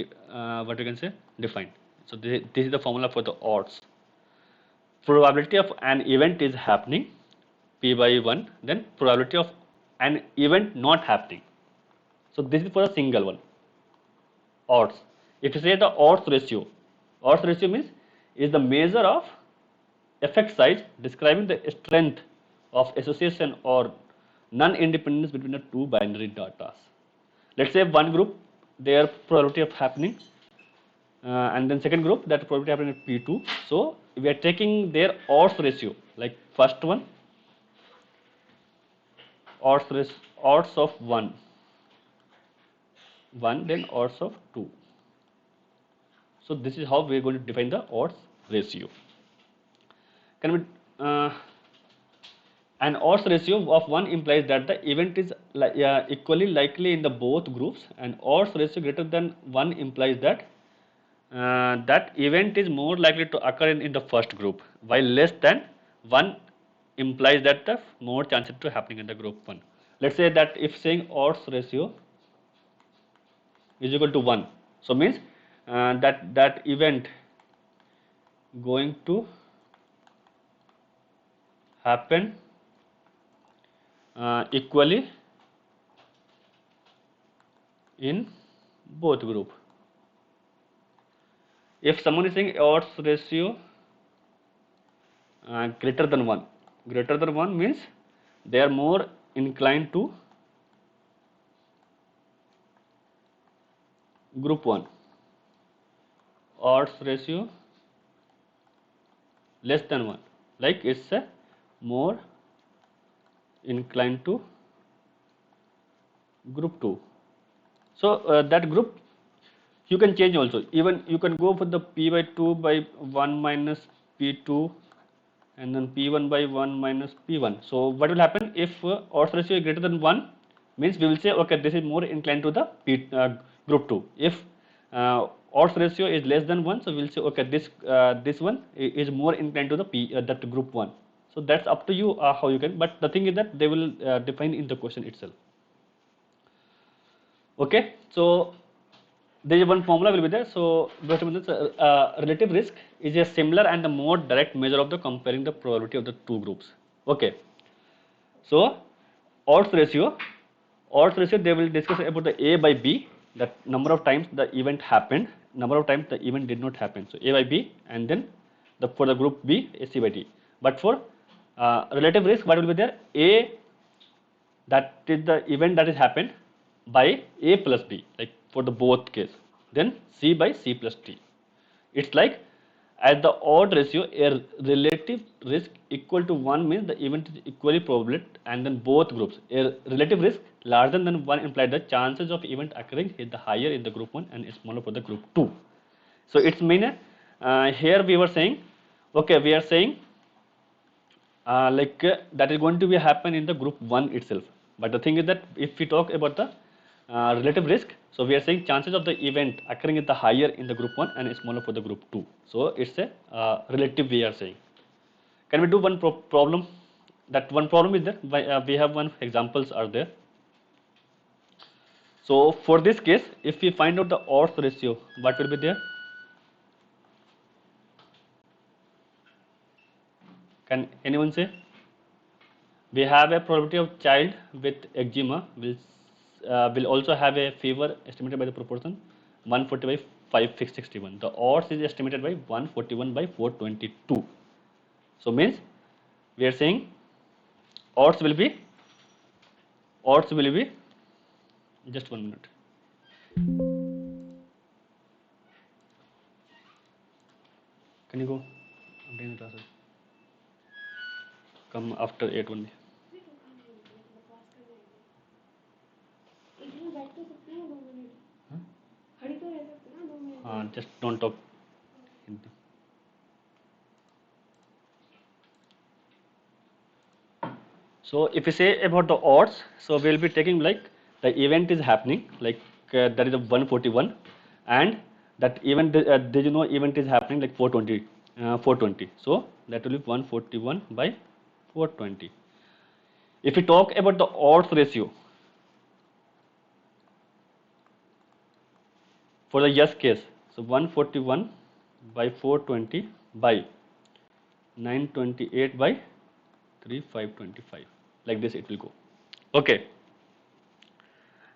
what we can say define. So this is the formula for the odds. Probability of an event is happening, p by 1, then probability of an event not happening. So this is for a single one. Odds. If you say the odds ratio means is the measure of effect size describing the strength of association or non-independence between the two binary data. Let's say one group their probability of happening, and then second group that probability happening at P2. So we are taking their odds ratio, like first one odds of 1, then odds of 2. So this is how we are going to define the odds ratio. Can we an odds ratio of 1 implies that the event is equally likely in the both groups, and odds ratio greater than 1 implies that that event is more likely to occur in the first group, while less than 1 implies that the more chances to happening in the group 1. Let's say that if saying odds ratio is equal to 1, so means that event going to happen equally in both group. If someone is saying odds ratio greater than 1 means they are more inclined to group 1. Odds ratio less than 1, like it's a more inclined to group 2. So that group you can change also, even you can go for the p by 2 by 1 minus p2, and then p1 by 1 minus p1. So what will happen if odds ratio is greater than 1 means we will say okay this is more inclined to the group 2. If odds ratio is less than 1, so we will say okay this one is more inclined to the that group 1. So that's up to you how you can, but the thing is that they will define in the question itself. Okay, so there is one formula will be there. So relative risk is a similar and a more direct measure of the comparing the probability of the two groups. Okay, So odds ratio, they will discuss about the A by B, that number of times the event happened, number of times the event did not happen. So A by B, and then for the group B, C by D. But for relative risk, what will be there? A, that is the event that is happened by A plus B, like for the both case. Then C by C plus D. It's like at the odd ratio, a relative risk equal to 1 means the event is equally probable, and then both groups. A relative risk larger than 1 implies the chances of event occurring is the higher in the group 1 and smaller for the group 2. So it's mean here we were saying, okay, we are saying that is going to be happen in the group 1 itself. But the thing is that if we talk about the relative risk, so we are saying chances of the event occurring is the higher in the group 1 and smaller for the group 2. So it's a relative we are saying. Can we do one problem? That one problem is there. We have one examples are there. So for this case, if we find out the odds ratio, what will be there? Can anyone say? We have a probability of child with eczema will also have a fever estimated by the proportion 140 by 5661. The odds is estimated by 141 by 422. So means we are saying odds will be just 1 minute. Can you go? I'm taking the classes. Come after 8 only. Just don't talk. So if we say about the odds, so we will be taking like the event is happening, like that is a 141, and that event did you know event is happening like 420. So that will be 141 by 420. If we talk about the odds ratio for the yes case, so 141 by 420 by 928 by 3525, like this it will go. Okay.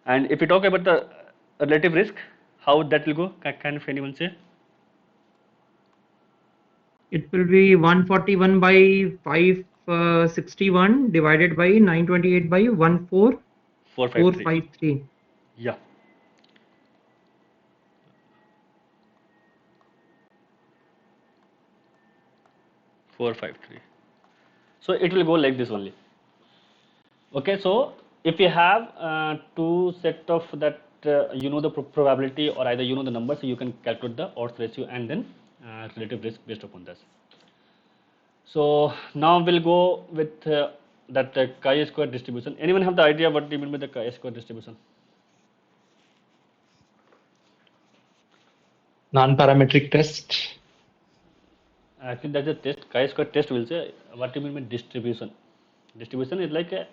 And if we talk about the relative risk, how that will go? Can anyone say? It will be 141 by 561 divided by 928 by 14453. Yeah. Four, 5, 3. So it will go like this only. Okay, so if you have two set of that, you know the probability, or either you know the number, so you can calculate the odds ratio and then relative risk based upon this. So now we'll go with that chi-square distribution. Anyone have the idea what do you mean by the chi-square distribution? Non-parametric test. Actually, that's a test. Chi-square test will say what do you mean by distribution. Distribution is like a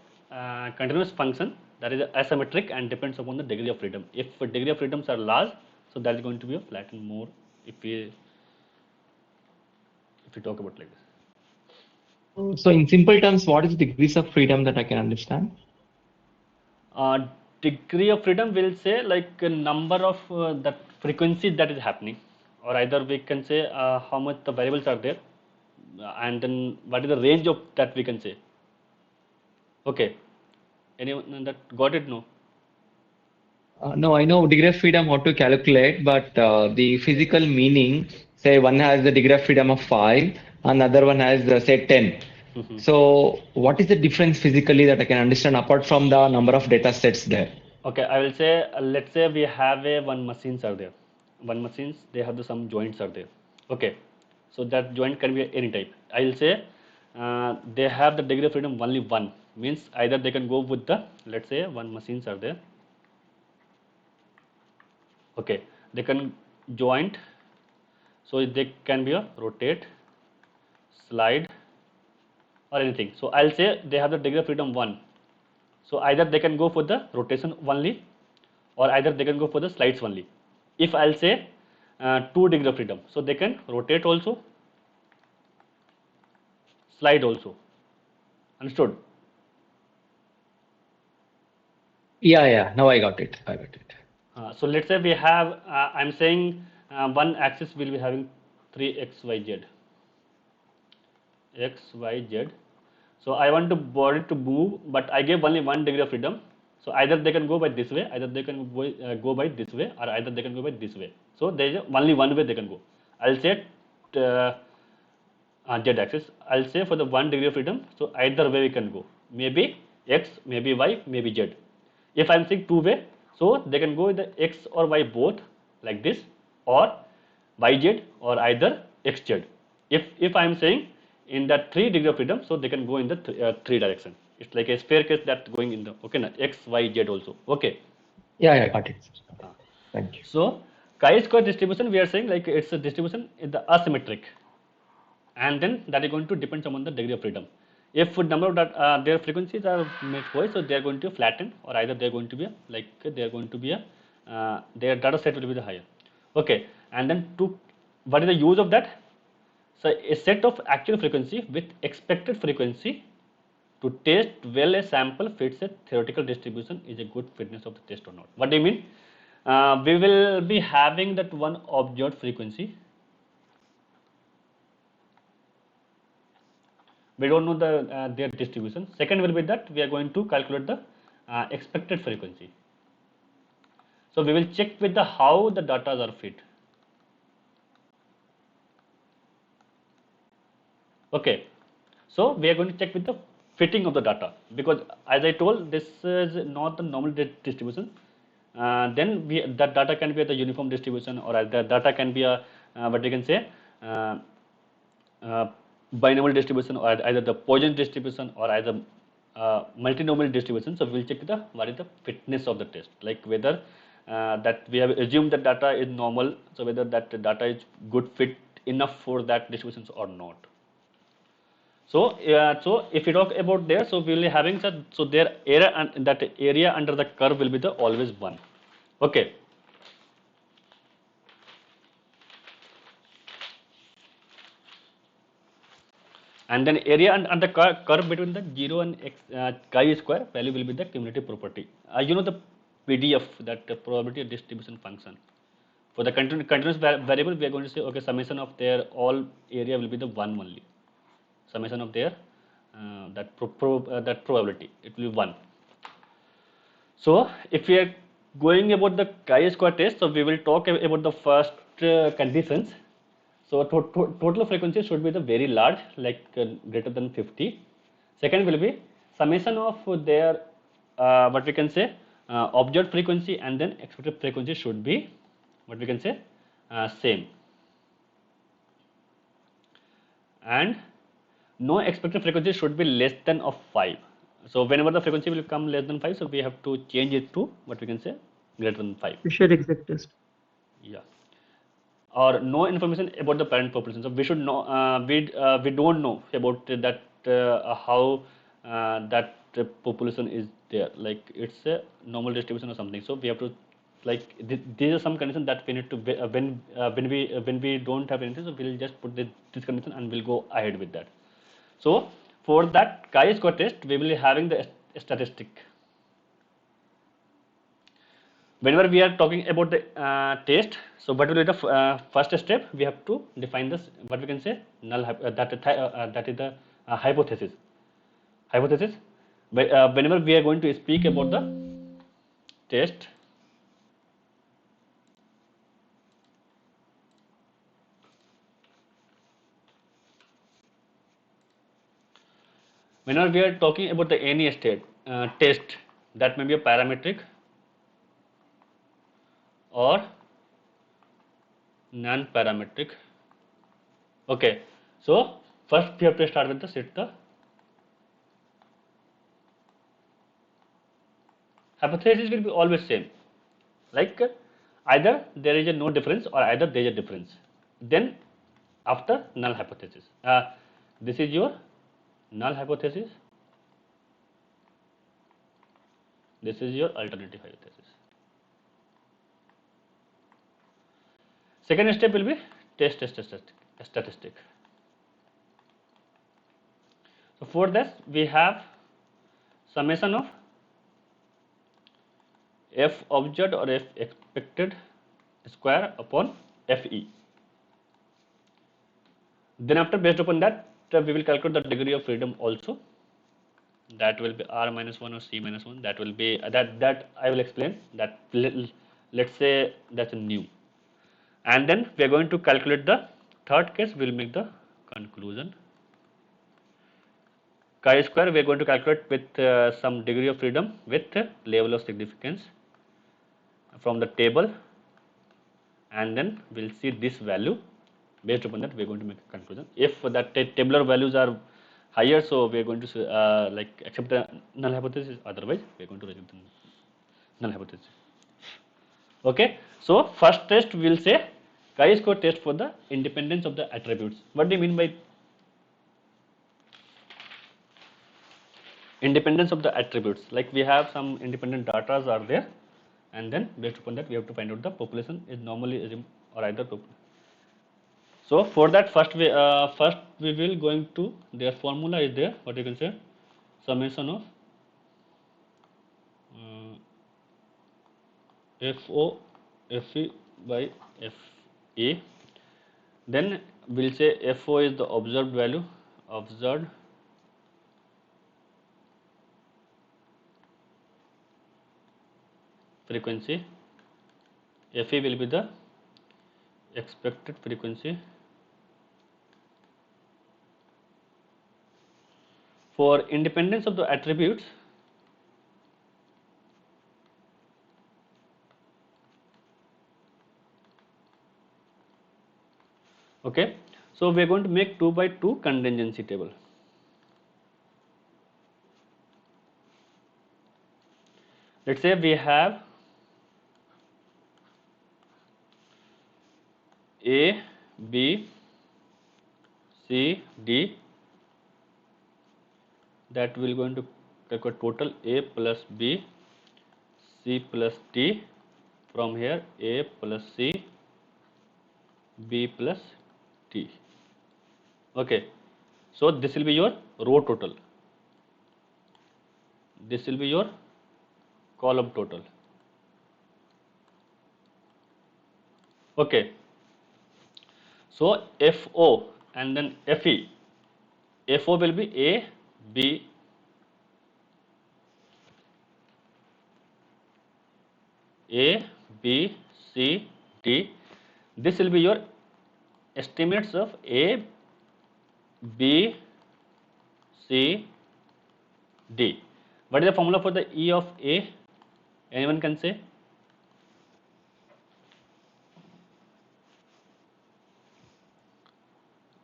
continuous function that is asymmetric and depends upon the degree of freedom. If degree of freedoms are large, so that is going to be a flattened more. If we talk about like this. So in simple terms, what is the degrees of freedom that I can understand? Degree of freedom will say like a number of that frequency that is happening, or either we can say how much the variables are there, and then what is the range of that we can say. Okay, anyone that got it? No. No, I know degree of freedom how to calculate, but the physical meaning, say one has the degree of freedom of 5, and other one has say 10. So what is the difference physically that I can understand apart from the number of data sets there? Okay, I will say let's say we have a one machines are there. One machines they have some joints are there. Okay, so that joint can be any type. I will say they have the degree of freedom only 1, means either they can go with the, let's say one machines are there. Okay, they can joint, so they can be a rotate, slide, or anything. So I'll say they have the degree of freedom 1. So either they can go for the rotation only, or either they can go for the slides only. If I'll say 2 degree of freedom, so they can rotate also, slide also. Understood? Yeah. Now I got it. So let's say we have, I'm saying one axis will be having 3x, y, z, x, y, z. So I want to body to move, but I gave only 1 degree of freedom. So either they can go by this way, either they can go by this way, or either they can go by this way. So there is only one way they can go. I'll say uh, z axis. I'll say for the 1 degree of freedom. So either way we can go. Maybe x, maybe y, maybe z. If I'm saying two way, so they can go with the x or y both like this, or yz, or either xz. If I'm saying in that 3 degree of freedom, so they can go in the three direction. It's like a staircase that's going in the x, y, z also. Okay. Yeah, got it. Uh, Thank you. So chi-square distribution, we are saying like it's a distribution in the asymmetric, and then that is going to depend upon the degree of freedom. If number of their frequencies are made wise, so they are going to flatten, or either they are going to be their data set will be the higher. Okay, and then what is the use of that? So a set of actual frequency with expected frequency to test well a sample fits a theoretical distribution is a good fitness of the test or not. What do you mean? We will be having that one observed frequency. We don't know their distribution. Second will be that we are going to calculate the expected frequency. So we will check with the how the data are fit. Okay, so we are going to check with the fitting of the data, because as I told, this is not the normal distribution. Then that data can be the uniform distribution, or the data can be a what we can say uh, uh, binomial distribution, or either the Poisson distribution, or either multinomial distribution. So we will check the what is the fitness of the test, like whether that we have assumed that data is normal, so whether that data is good fit enough for that distributions or not. So, so if you talk about there, so we will be having such, so their area and that area under the curve will be the always 1. Okay. And then area and the curve between the 0 and x chi-square value will be the cumulative property. You know the PDF, that probability distribution function. For the continuous variable, we are going to say, okay, summation of their all area will be the 1 only. Summation of their that probability, it will be 1. So if we are going about the chi-square test, so we will talk about the first conditions. So total frequency should be the very large, like greater than 50. Second will be summation of their what we can say observed frequency and then expected frequency should be what we can say same, and no expected frequency should be less than of 5. So whenever the frequency will come less than 5, so we have to change it to what we can say greater than 5. Fisher exact test. Yeah. Or no information about the parent population. So we should know, we don't know about that how that population is there, like it's a normal distribution or something. So we have to, like these are some conditions that we need to when we don't have anything, so we'll just put this condition and we'll go ahead with that. So for that chi-square test, we will be having the statistic. Whenever we are talking about the test, so what will be the first step? We have to define this, what we can say null that is the hypothesis. Hypothesis. Whenever we are going to speak about the test, whenever we are talking about the any state test, that may be a parametric or non-parametric. Okay, so first we have to start with the set the hypothesis will be always same, like either there is a no difference or either there is a difference. Then after null hypothesis, this is your null hypothesis, this is your alternative hypothesis. Second step will be test statistic. So for this we have summation of F observed or F expected square upon FE. Then after, based upon that, we will calculate the degree of freedom also. That will be R minus 1 or C minus 1. That will be that I will explain that. Let's say that's a new. And then we are going to calculate the third case. We will make the conclusion. Chi-square we are going to calculate with some degree of freedom with level of significance from the table, and then we will see this value. Based upon that, we are going to make a conclusion. If that tabular values are higher, so we are going to like accept the null hypothesis. Otherwise, we are going to reject the null hypothesis. Okay. So first test we will say chi-square test for the independence of the attributes. What do you mean by independence of the attributes? Like we have some independent data are there, and then based upon that we have to find out the population is normally assumed or either. So for that, first we will going to, their formula is there. What you can say, summation of FO FE by FA. Then we'll say FO is the observed value, observed frequency. FE will be the expected frequency. For independence of the attributes, okay, so we are going to make 2 by 2 contingency table. Let's say we have A, B, C, D, that we are going to calculate total A plus B, C plus D. From here, A plus C, B plus D. Okay, so this will be your row total. This will be your column total. Okay, so FO and then FE. FO will be A, B, A, B, C, D. This will be your estimates of A, B, C, D. What is the formula for the E of A? Anyone can say?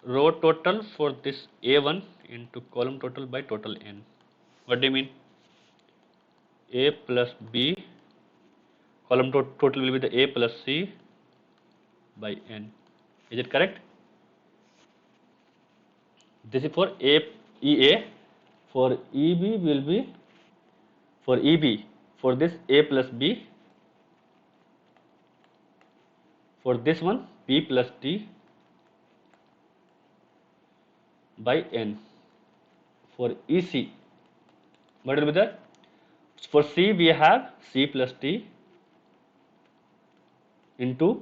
Row total for this A1 into column total by total N. What do you mean? A plus B, column total will be the A plus C by N. Is it correct? This is for EA. For EB will be, for EB, for this A plus B, for this one B plus D by N. For EC, what will be that? For C we have C plus D into,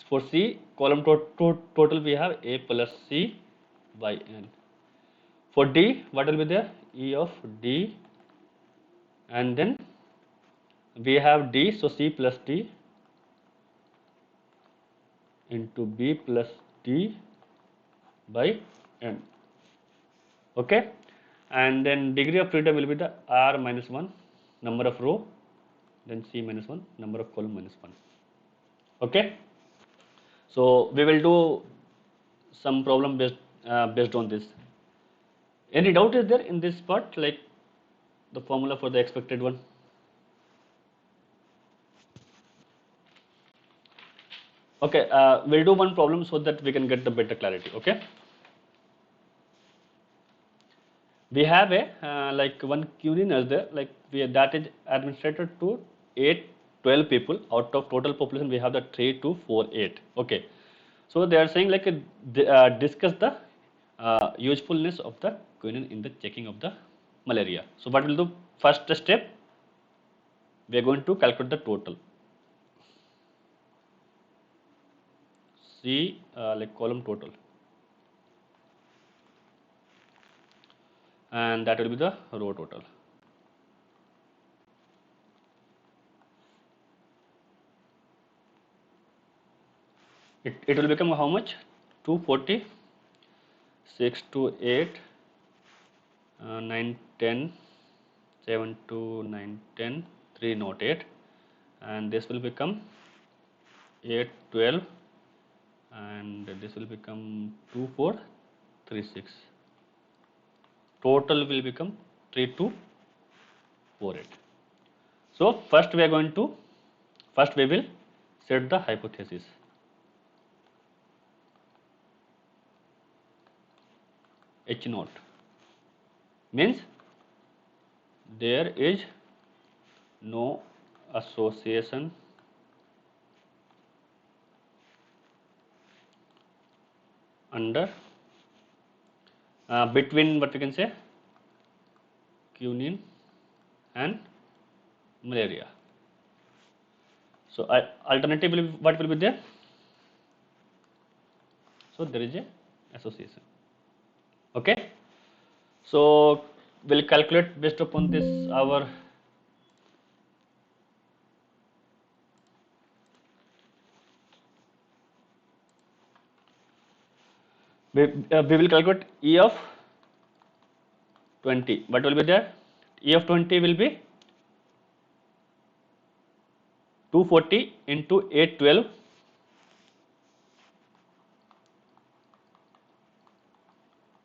for C column total we have A plus C by N. For D, what will be there? E of D, and then we have D, so C plus D into B plus D by N. Okay, and then degree of freedom will be the R minus 1 number of row, then C minus 1 number of column minus 1. Okay, so we will do some problem based on this. Any doubt is there in this part, like the formula for the expected one? Okay, we'll do one problem so that we can get the better clarity. Okay, we have a like one queuing is there, like that is administrated to 12 people. Out of total population we have the 3248. Okay, so they are saying like discuss the usefulness of the quinine in the checking of the malaria. So what will do? First step, we are going to calculate the total. C like column total, and that will be the row total. It will become how much? 240, 6 to 8, 9, 10, 7 to 9, 10, 3 not 8, and this will become 8, 12, and this will become 2, 4, 3, 6. Total will become 3, 2, 4, 8. So first we will set the hypothesis. H naught means there is no association under between what we can say quinine and malaria. So alternatively, what will be there? So there is a association. Okay. So we'll calculate based upon this our we will calculate E of 20. What will be there? E of 20 will be 240 into 812.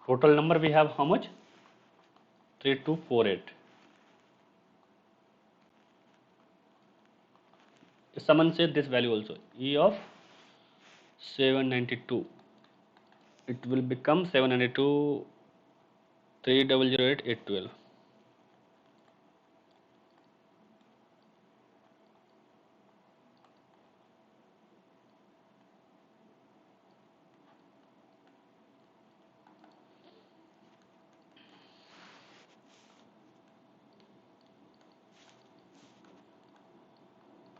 Total number we have how much? 3248. Someone said this value also, E of 792. It will become 792 3008 812.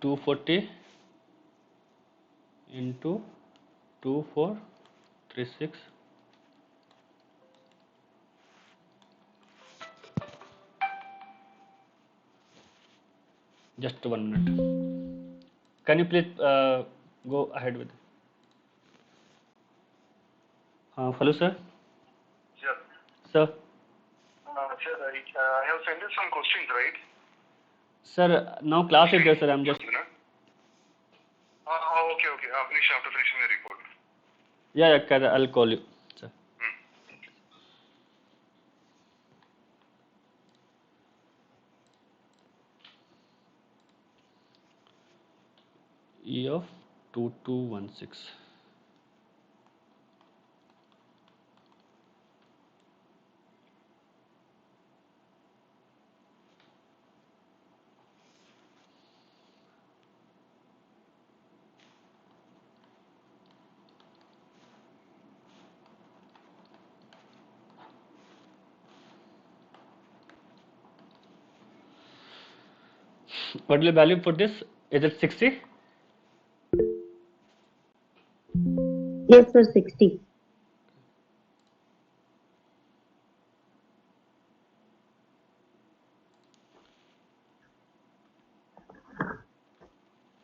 Two 40 into 2436. Just 1 minute. Can you please go ahead with? Hello, sir. Sir, Sir. sir, I have sent you some questions, right? Sir, now class is there, sir. I'm just. Okay. After finishing the report. Yeah, I'll call you, sir. E of 2216. What will the value for this? Is it 60? Yes, sir, 60.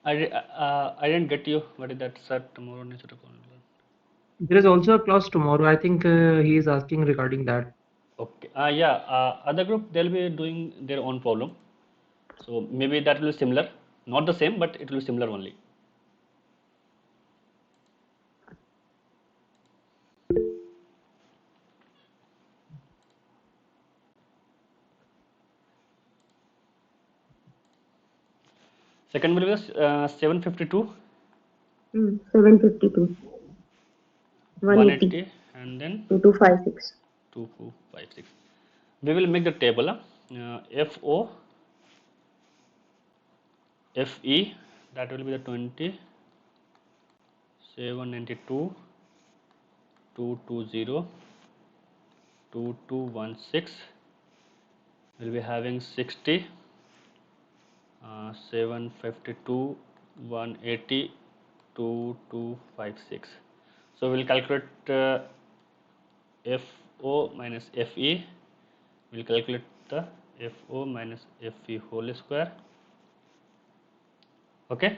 I didn't get you. What is that, sir? Tomorrow nature of. There is also a class tomorrow. I think he is asking regarding that. Okay. Yeah. Other group they'll be doing their own problem. So maybe that will be similar. Not the same, but it will be similar only. Second will be 752. 752. 180. 180 and then 2256. 2456. We will make the table. FO, FE, that will be the 20, 792, 220, 2216. We'll be having 60, 752, 180, 2256. So we'll calculate FO minus FE. We'll calculate the FO minus FE whole square. Okay.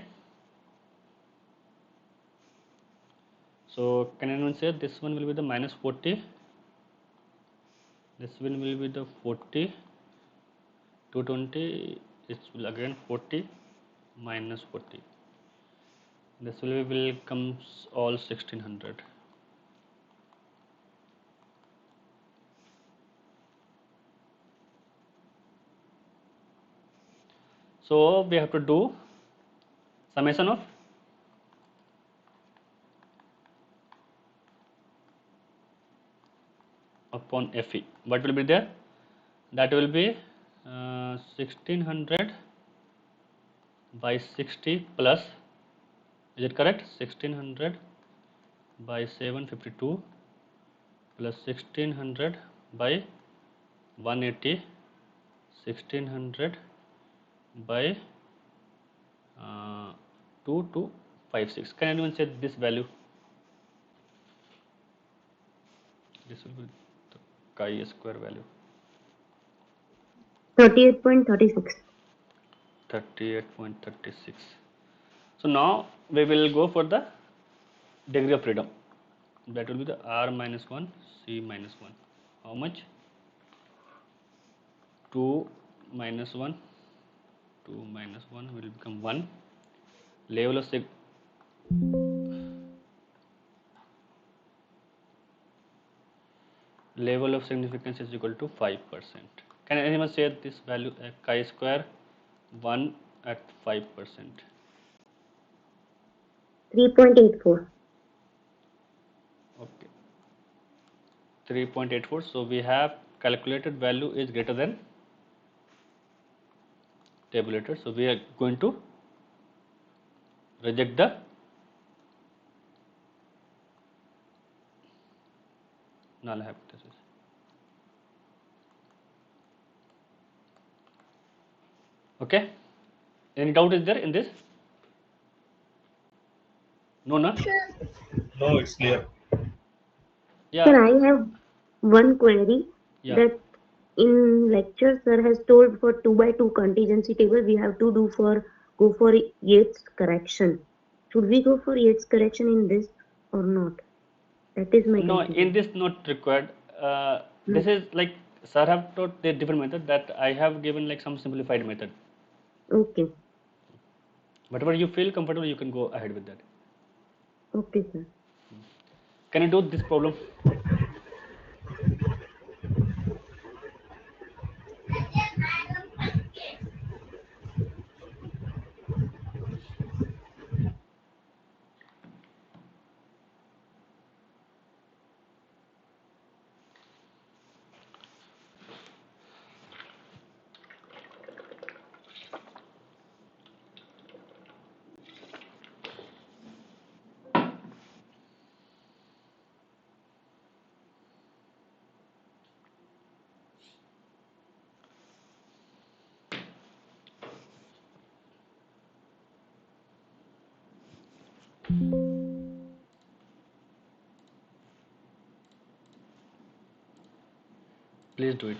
So can anyone say this one will be the minus 40? This one will be the 40. 220. It will again 40 minus 40. This will comes all 1600. So we have to do summation of upon FE. What will be there? That will be 1600 by 60 plus, is it correct? 1600 by 752 plus 1600 by 180, 1600 by 2256. Can anyone say this value? This will be the chi-square value. 38.36. 38.36. So now we will go for the degree of freedom. That will be the R minus 1, C minus 1. How much? 2 minus 1. 2 minus 1 will become 1. Level of significance is equal to 5%. Can anyone say this value chi-square 1 at 5%? 3.84. Okay. 3.84. So we have calculated value is greater than tabulated. So we are going to reject the null hypothesis. Okay. Any doubt is there in this? No, no. No, it's clear. Yeah. Sir, I have one query Yeah. that in lecture sir has told for 2 by 2 contingency table we have to go for Yates correction. Should we go for Yates correction in this or not? That is my No, confusion. in this not required. This is like sir have taught the different method that I have given like some simplified method. Okay. Whatever you feel comfortable, you can go ahead with that. Okay, sir. Can you do this problem? Please do it.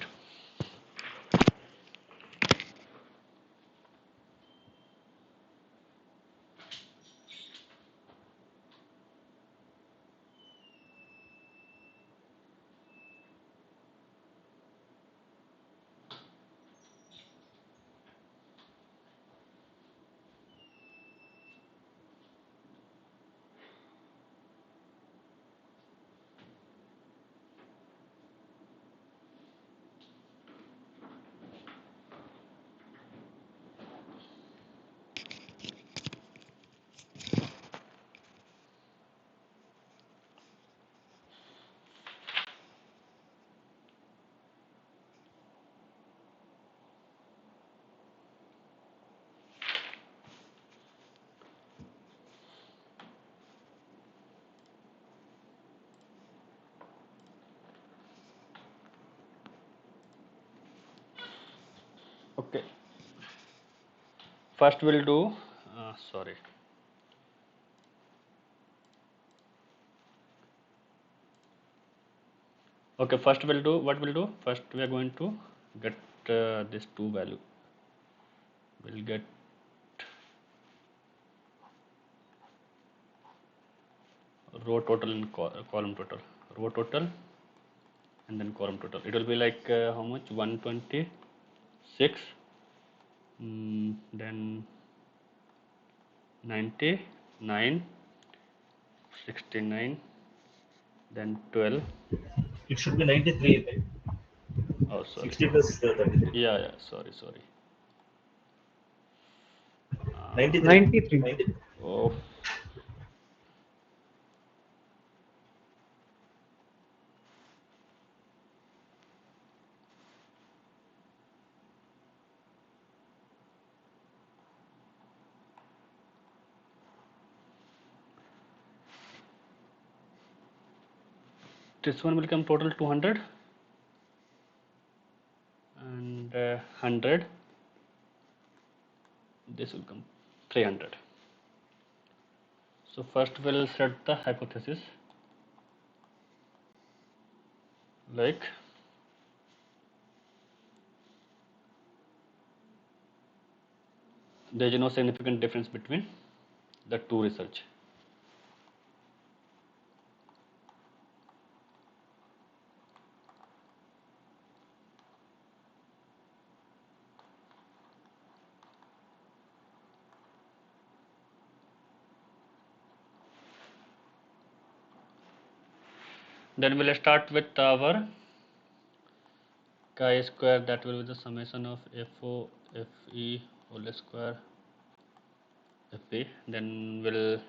Okay. first we'll do sorry. Okay, first we'll do what we'll do. First we are going to get this 2 value. We'll get row total and column total. Row total and then column total. It will be like how much? 126, then 99, 69, then 12. It should be 93, right? Oh, sorry. 60 plus 33. Yeah, sorry. 93. 93. 93. Oh, this one will come total 200 and 100. This will come 300. So first we'll set the hypothesis, like there is no significant difference between the two research. Then we'll start with our chi-square, that will be the summation of FO FE whole square FE. Then we'll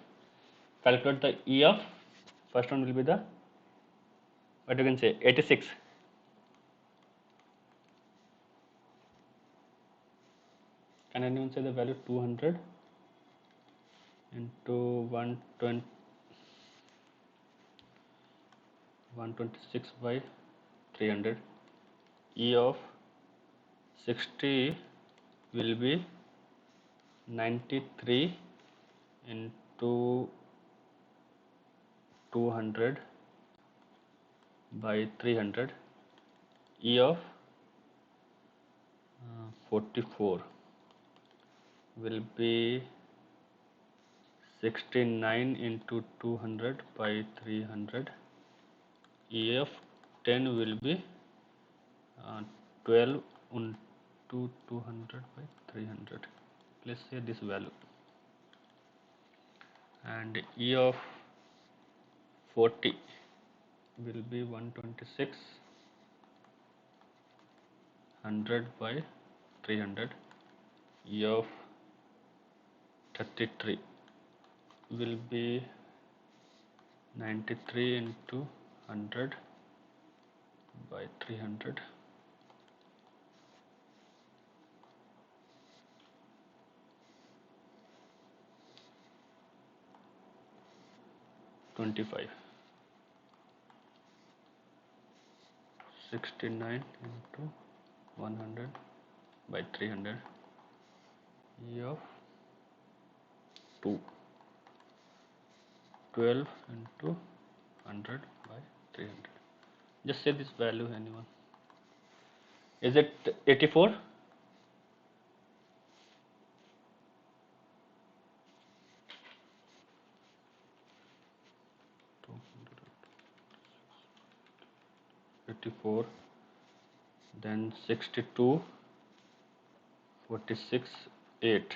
calculate the E of first one will be the, what you can say, 86. Can anyone say the value? 200 into 126 by 300. E of 60 will be 93 into 200 by 300. E of 44 will be 69 into 200 by 300. E of 10 will be 12 into 200 by 300. Let's say this value. And E of 40 will be 126 100 by 300. E of 33 will be 93 into 100 by 300. $25. 69 into 100 by 300. E of 2. 12 into 100 by 300. Just say this value, anyone. Is it 84? Then 62, 46, 8.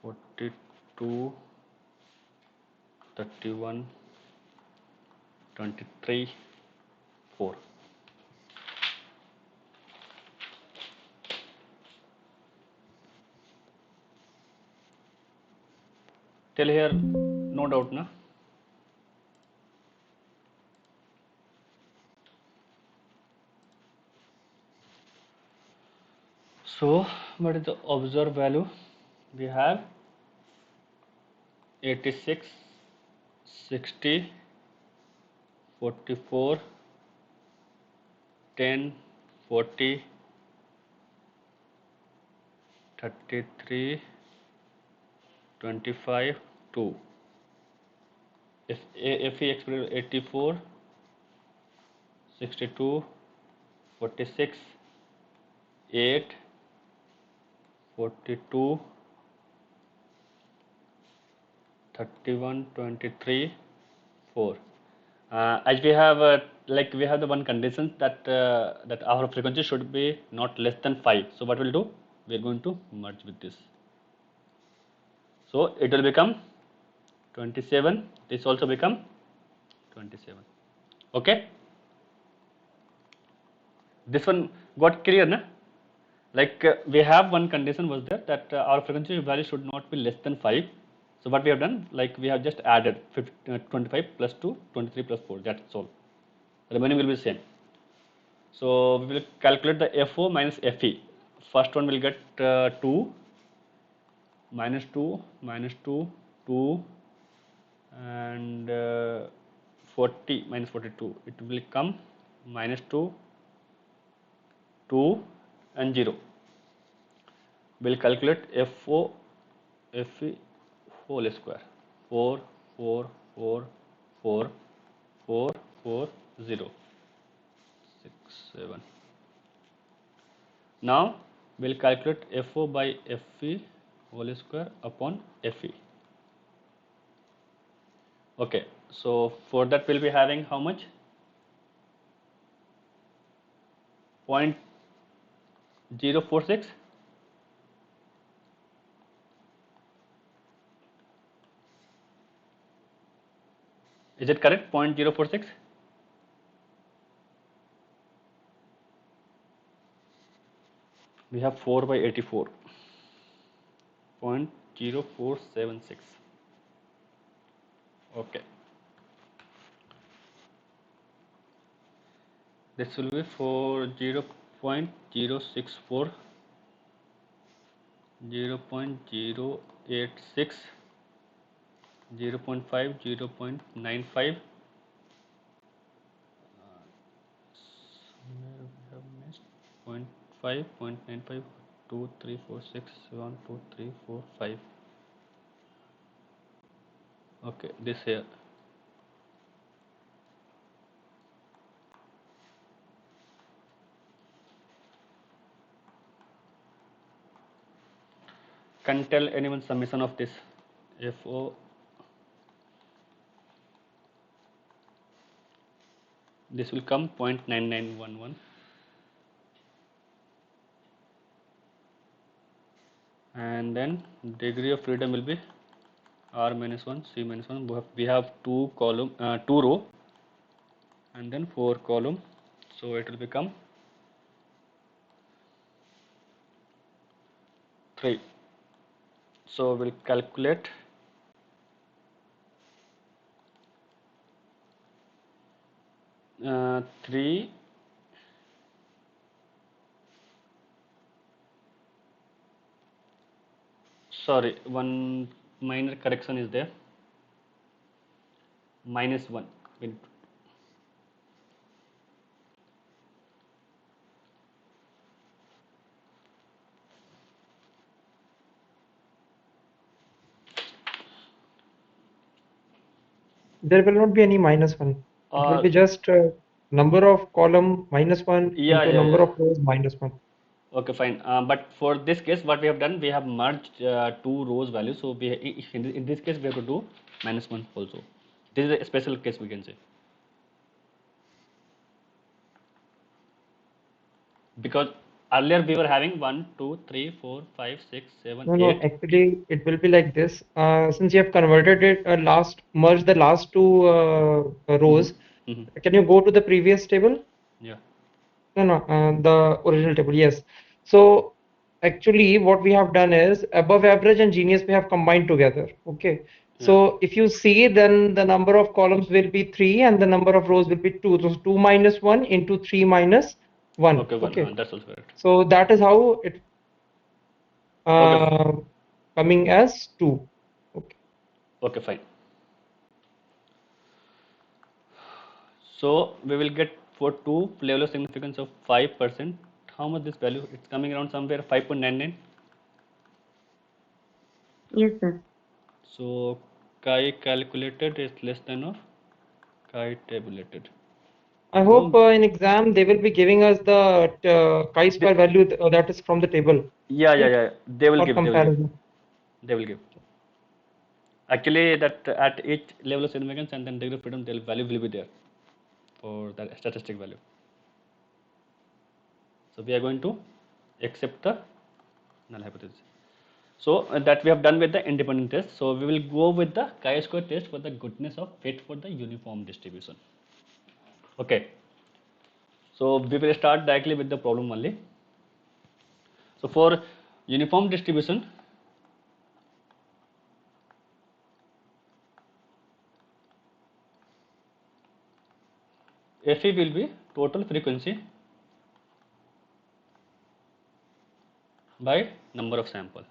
42, 31, 23, 4. Till here, no doubt, na? So, what is the observed value? We have 86, 60, 44, 10, 40, 33, 25, 2. If we explain 84, 62, 46, 8, 42, 31, 23, 4. As we have we have the one condition that that our frequency should be not less than 5. So what we'll do? We're going to merge with this. So it will become 27. This also become 27. Okay. This one got clear, na? We have one condition was there that our frequency value should not be less than 5. So what we have done, we have just added 25 plus 2, 23 plus 4. That's all. The remaining will be the same. So we will calculate the FO minus FE. First one will get 2 minus 2 minus 2, 2 and 40 minus 42. It will come minus 2, 2 and 0. We'll calculate FO FE whole square. 4, 4, 4, 4, 4, 4, 0, 6, 7. Now we'll calculate FO by FE whole square upon FE. Okay, so for that we'll be having how much? 0.046. Is it correct? 0.046. We have 4 by 84. 0.0476. Okay. This will be for 0.064, 0.086, 0.5, 0.95. Somewhere we have missed 0.5, 0.95, 2, 3, 4, 6, 1, 2, 3, 4, 5. Okay, this here. Can tell anyone summation of this FO? This will come 0.9911. And then degree of freedom will be R minus 1, C minus 1. We have 2 row and then 4 column. So it will become 3. So we'll calculate uh, 3 sorry, one minor correction is there. Minus 1. There will not be any minus 1. It will be just number of column minus 1 into number of rows minus 1. Okay, fine. But for this case, what we have done, we have merged 2 rows values. So we in this case we have to do minus 1 also. This is a special case, we can say, because earlier we were having 1, 2, 3, 4, 5, 6, 7, 8. No, actually it will be like this. Since you have converted it merged the last 2 rows. Can you go to the previous table? Yeah. No, the original table, yes. So actually what we have done is above average and genius we have combined together. Okay. So if you see, then the number of columns will be 3 and the number of rows will be 2. So 2 minus 1 into 3 minus 1. Okay, 1. That's also correct. So that is how it coming as 2. Okay. Okay, fine. So we will get for two level of significance of 5%, how much this value? It's coming around somewhere 5.99. Yes, sir. So chi calculated is less than of chi tabulated. I hope in exam they will be giving us the chi-square value that is from the table. Yeah. They will For give. comparison. They will give. Actually, that at each level of significance and then degree of freedom, the value will be there for that statistic value. So we are going to accept the null hypothesis. So that we have done with the independent test. So we will go with the chi-square test for the goodness of fit for the uniform distribution. Okay. So we will start directly with the problem only. So for uniform distribution, Fe will be total frequency by number of sample.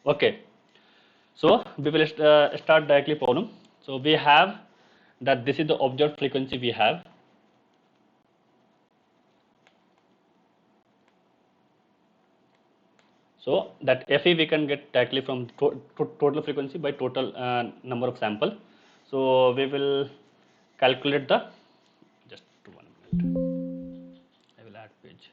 Okay. So we will start directly problem. So we have that this is the observed frequency we have. So that Fe we can get directly from total frequency by total number of sample. So we will calculate the, just 1 minute, I will add page.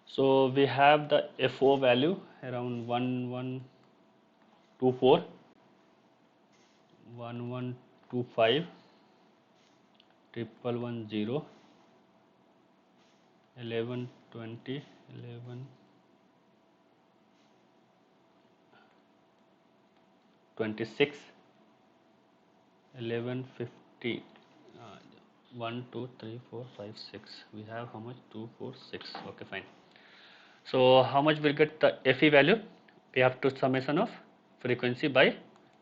So we have the FO value around 1124, 1125, 1110, 1120, 1126, 1150, 1, 2, 3, 4, 5, 6. We have how much? 2, 4, 6. Okay, fine. So how much will get the Fe value? We have to summation of frequency by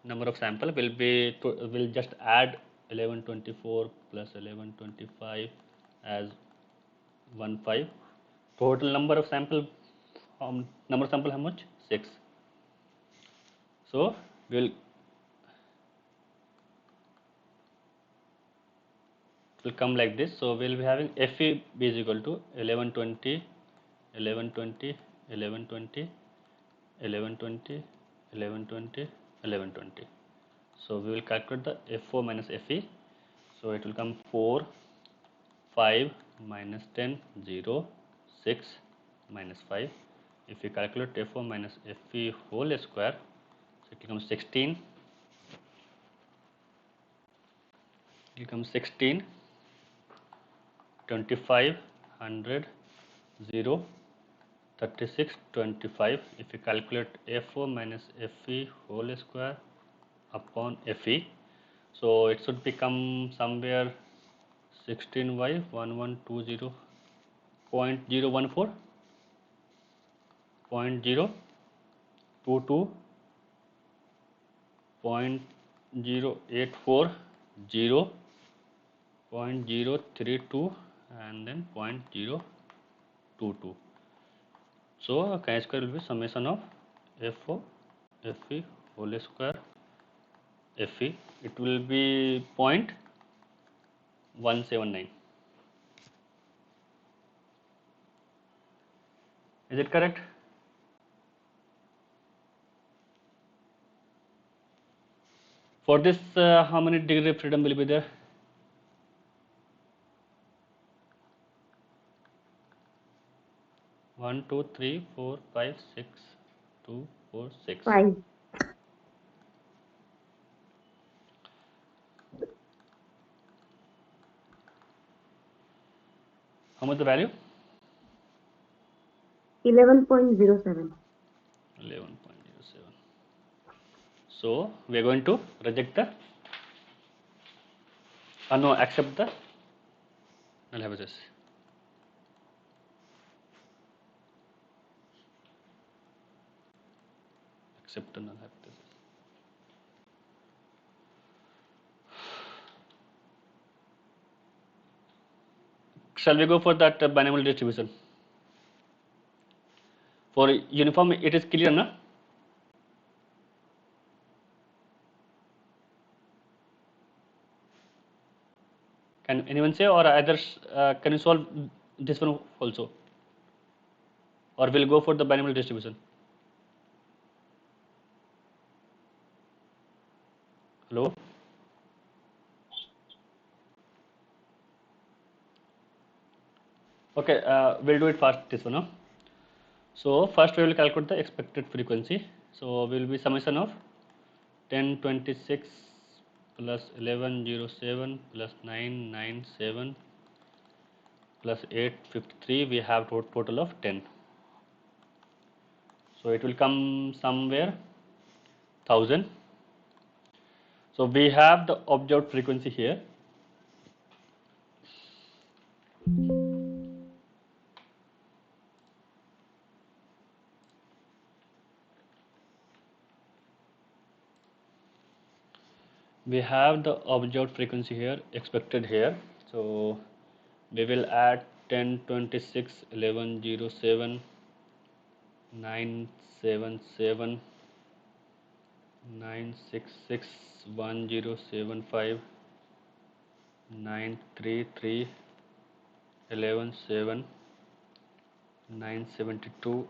number of sample will be will just add 1124 plus 1125 as 15. Total number of sample how much? 6. So we will come like this. So we will be having Fe b is equal to 1120, 1120, 1120, 1120, 1120, 1120. So we will calculate the F4 minus Fe. So it will come 4, 5 minus 10, 0, 6 minus 5. If we calculate F4 minus Fe whole square, so it becomes 16. It becomes 16, 25, 100, 0, 36, 25. If we calculate F4 minus Fe whole square upon Fe, so it should become somewhere 16y 1120.014, 0.022, 0.0840, 0.032 and then 0.022. So chi-square will be summation of F4 Fe whole square Fe. It will be 0.179. Is it correct? For this, how many degree of freedom will be there? One, two, three, 4, 5, 6, 2, 4, 6. 5. How much the value? 11.07. 11.07. So we are going to reject the, no, accept the null hypothesis. Accept the null hypothesis. Shall we go for that binomial distribution? For uniform, it is clear, na? Can anyone say, or either can you solve this one also, or we'll go for the binomial distribution? Hello? Okay, we'll do it fast this one. Huh? So first we will calculate the expected frequency. So we will be summation of 1026 plus 1107 plus 997 plus 853. We have total of 10. So it will come somewhere 1000. So we have the observed frequency here. We have the observed frequency here, expected here. So we will add 1026 1107 977 966 1075 933 117 972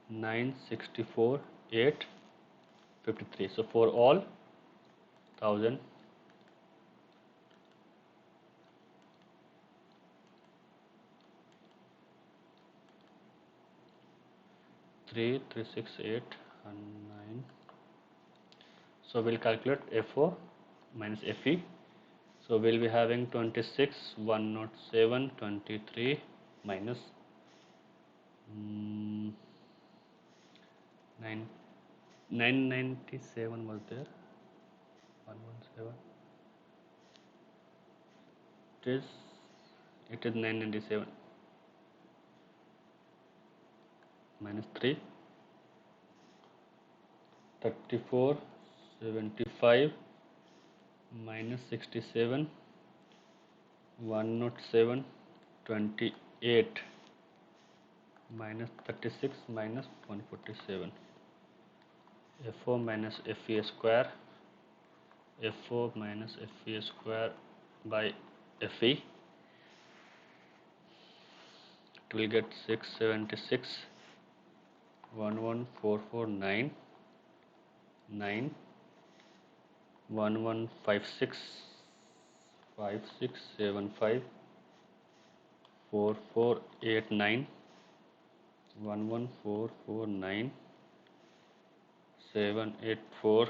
964 853. So for all 1000. 3, 3, 6, 8 and 9. So we'll calculate FO minus FE. So we'll be having 26, 107, 23 minus 997 was there. 117. It is 997 minus 3. 34, 75 minus 67, 107, 28 minus 36 minus 147. FO minus FE square. FO minus FE square by FE. It will get 676, 11449, 9, 1156, 5675, 4489, 11449, 784,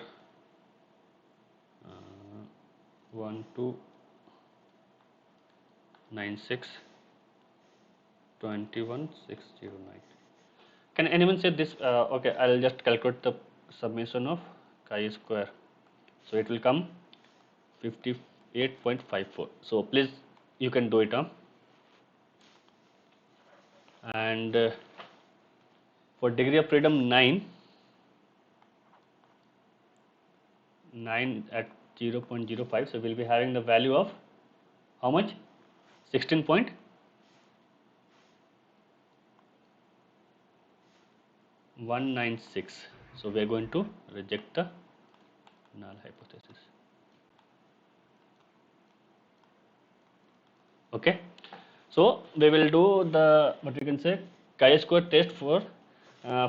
1296, 21609. Can anyone say this? Okay, I'll just calculate the summation of chi square. So it will come 58.54. So please, you can do it. And for degree of freedom 9 at 0.05. So we'll be having the value of how much? 16.196. So we are going to reject the null hypothesis. Okay. So we will do the what we can say chi-square test for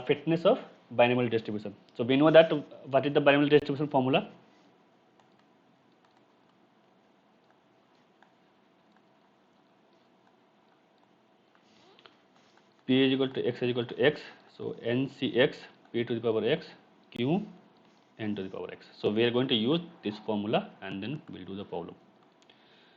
fitness of binomial distribution. So we know that what is the binomial distribution formula? P is equal to X is equal to X. So NCX P to the power X Q N to the power X. So we are going to use this formula and then we'll do the problem.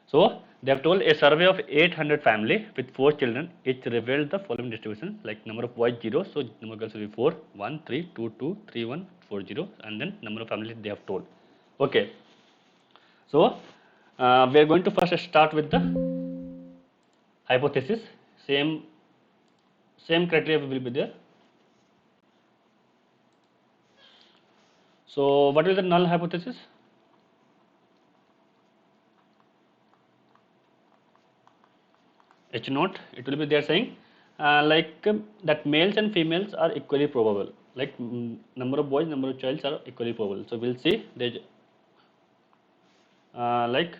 So they have told a survey of 800 family with 4 children, each revealed the following distribution, like number of boys 0, so number of girls will be 4, 1, 3, 2, 2, 3, 1, 4, 0, and then number of families they have told. Okay. So we are going to first start with the hypothesis. Same criteria will be there. So what is the null hypothesis? H naught, it will be there saying that males and females are equally probable, like number of boys, number of childs are equally probable. So we'll see like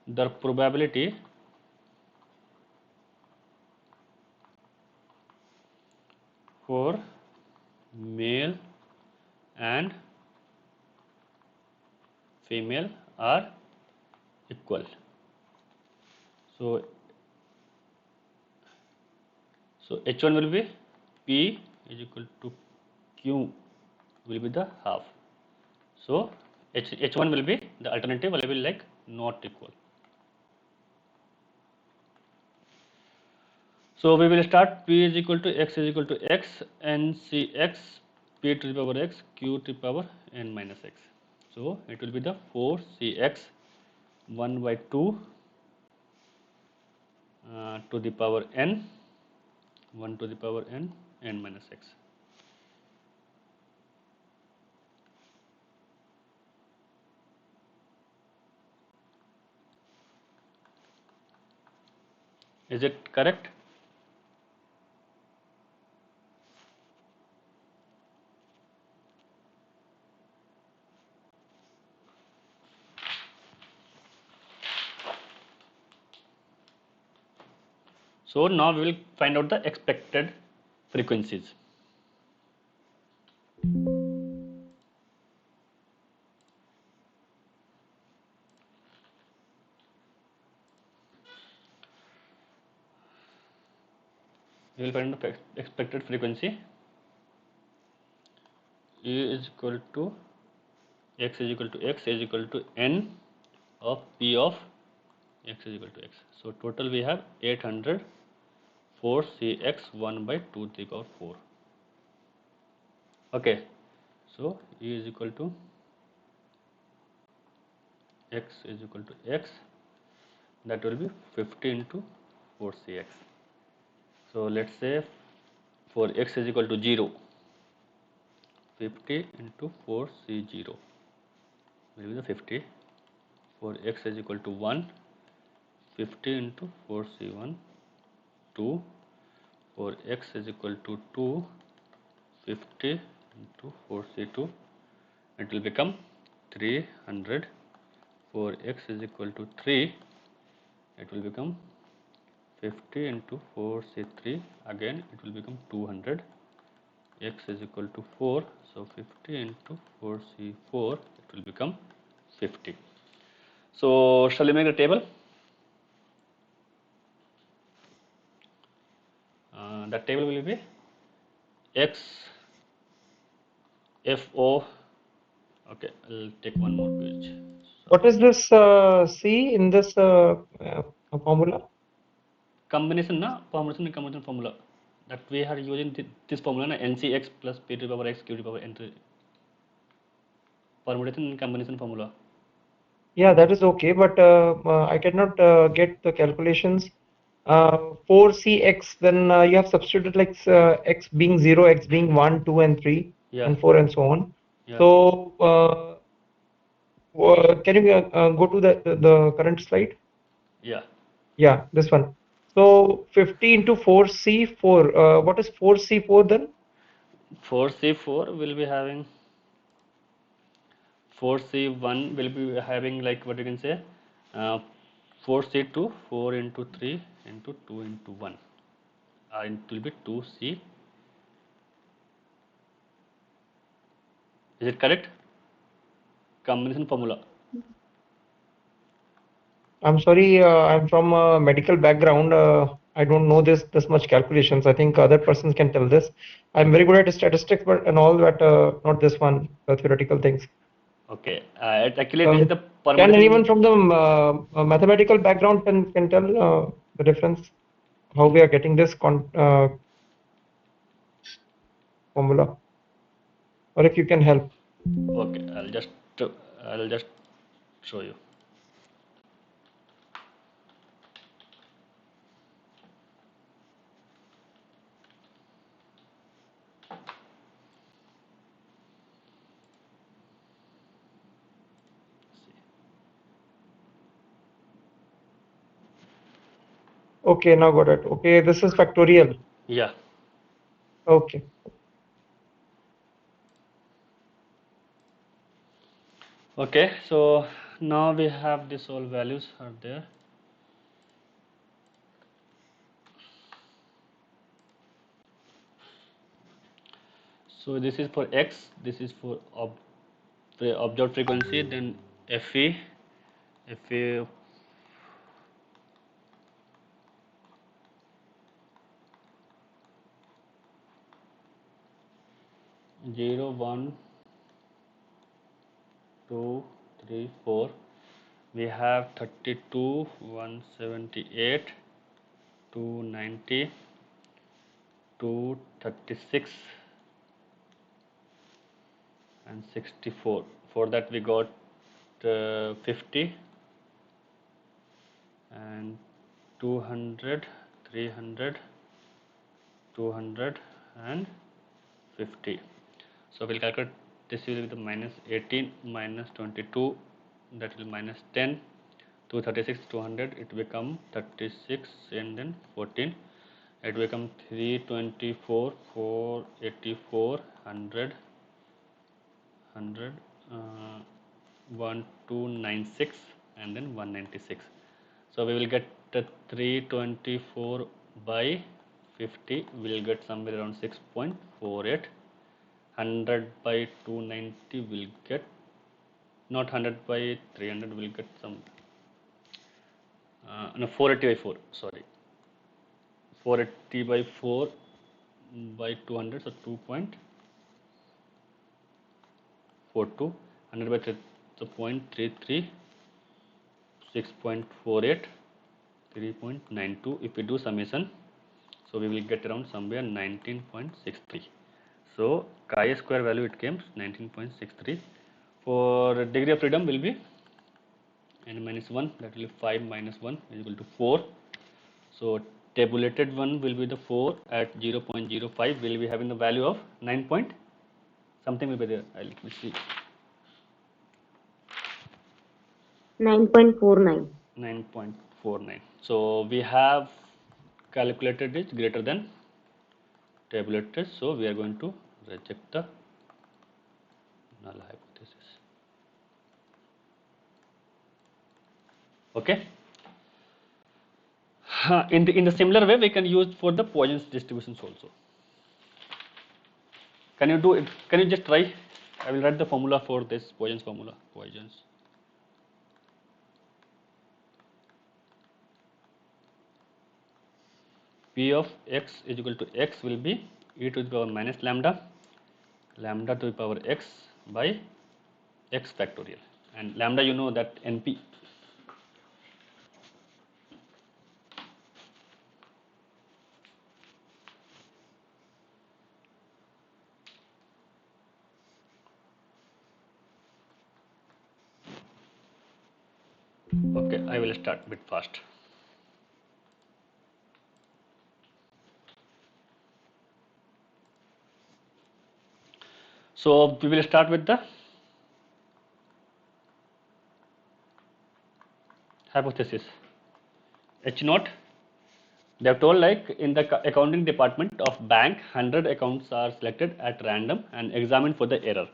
the probability for male and female are equal. So H1 will be P is equal to Q will be the half. So H1 will be the alternative will be like not equal. So we will start P is equal to X is equal to X and Cx P to the power X Q to the power n minus X. So it will be the 4Cx 1 by 2 to the power n 1 to the power n minus X. Is it correct? So now we will find out the expected frequencies. We will find the expected frequency. E is equal to X is equal to X is equal to n of P of X is equal to X. So total we have 800 4Cx 1 by 2 to the power 4. Okay, so E is equal to X is equal to X, that will be 50 into 4Cx. So let's say for X is equal to 0, 50 into 4C0 will be the 50. For X is equal to 1, 50 into 4C1 2. For X is equal to 2, 50 into 4C2, it will become 300. For X is equal to 3, it will become 50 into 4C3, again it will become 200. X is equal to 4, so 50 into 4C4, it will become 50. So shall we make the table? The table will be X FO. Okay, I'll take one more page. What is this C in this formula? Combination formula that we are using this formula NCX plus P to the power X Q to the power n permutation and combination formula. Yeah, that is okay, but I cannot get the calculations. 4Cx, then you have substituted like x being 0, x being 1, 2, and 3, Yeah. and 4, and so on. Yeah. So can you go to the current slide? Yeah. Yeah, this one. So 50 into 4C4. What is 4C4 then? 4C4 will be having 4C1 will be having like what you can say 4C2 4 into 3 into 2 into 1. It will be 2C. Is it correct? Combination formula. I'm sorry, I'm from a medical background. I don't know this much calculations. I think other persons can tell this. I'm very good at statistics, but and all that, not this one, the theoretical things. Okay. Actually, this is the Can permutation. anyone from the mathematical background can tell the difference? How we are getting this formula, or if you can help. Okay, I'll just show you. Okay, now got it. Okay, this is factorial. Yeah. Okay. Okay, so now we have this all values are there. So this is for x, this is for observed frequency, then FE 0, 1, 2, 3, 4. We have 32, 178, 290, 236 and 64. For that we got 50 and 200, 300, 200 and 50. So we'll calculate this will be the minus 18 minus 22, that will minus 10, 236, 200, it become 36 and then 14, it become 324, 484, 100, 1296 and then 196. So we will get 324 by 50, we will get somewhere around 6.48. 100 by 290 will get, not 100 by 300 will get some, no, 480 by 4, sorry, 480 by 4 by 200, so 2.42, 100 by 3, so 0.33, 6.48, 3.92. If we do summation, so we will get around somewhere 19.63. So chi-square value it came 19.63. For degree of freedom will be n minus 1, that will be 5 minus 1 is equal to 4. So tabulated one will be the 4 at 0.05, will be having the value of 9 point something will be there. Let me see. 9.49. 9.49. So we have calculated it greater than tabulated, so we are going to reject the null hypothesis. Okay. In the similar way we can use for the Poisson's distributions also. Can you do it? Can you just try? I will write the formula for this Poisson's formula. Poisson's. P of x is equal to x will be e to the power minus lambda, lambda to the power x by x factorial, and lambda you know that NP. Okay, I will start a bit fast. So we will start with the hypothesis. H naught. They have told like in the accounting department of bank, 100 accounts are selected at random and examined for the error.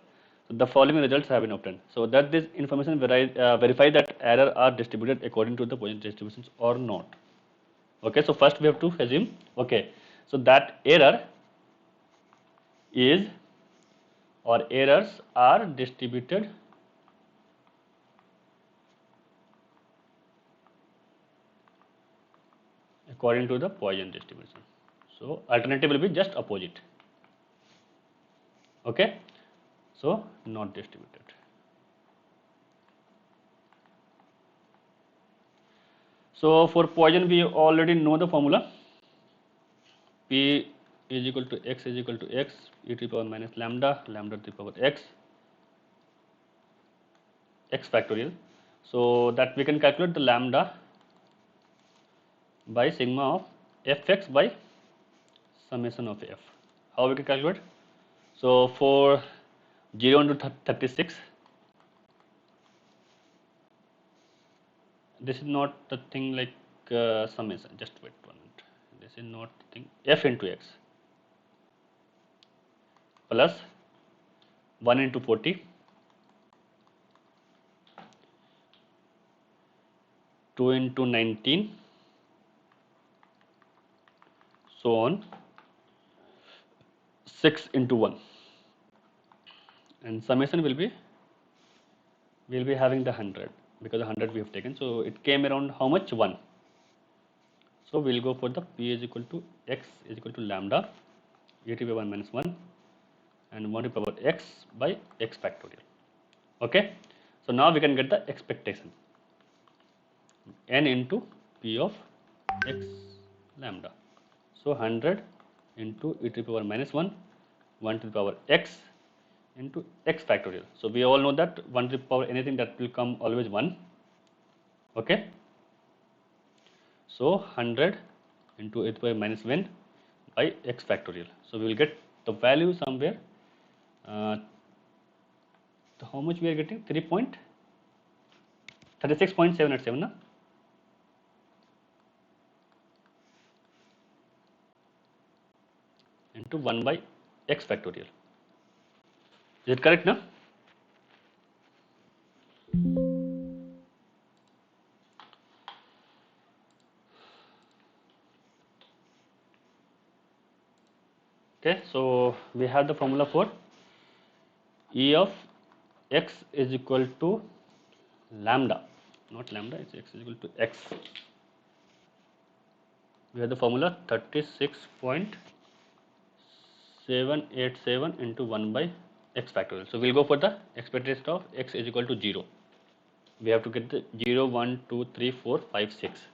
So the following results have been obtained. So that this information verify that error are distributed according to the Poisson distributions or not. Okay, so first we have to assume, okay, so that error is or errors are distributed according to the Poisson distribution. So alternative will be just opposite. Okay, so not distributed. So for Poisson we already know the formula. P is equal to x is equal to x e to the power minus lambda, lambda to the power x, x factorial. So that we can calculate the lambda by sigma of fx by summation of f. How we can calculate? So for 0 to 36, this is not the thing like summation. Just wait one minute. This is not the thing. F into x plus 1 into 40 2 into 19, so on, 6 into 1, and summation will be, we'll be having the 100 because the 100 we have taken, so it came around how much? 1. So we'll go for the p is equal to x is equal to lambda e to the power 1 minus 1 and 1 to the power x by x factorial. Okay, so now we can get the expectation, n into p of x lambda. So 100 into e to the power minus 1, 1 to the power x into x factorial. So we all know that 1 to the power anything that will come always 1. Okay, so 100 into e to the power minus 1 by x factorial. So we will get the value somewhere. How much we are getting? 36.787 na? Into 1 by x factorial. Is it correct now? Okay, so we have the formula for E of x is equal to lambda, not lambda, it's x is equal to x. We have the formula 36.787 into 1 by x factorial. So we'll go for the expectation of x is equal to 0. We have to get the 0, 1, 2, 3, 4, 5, 6.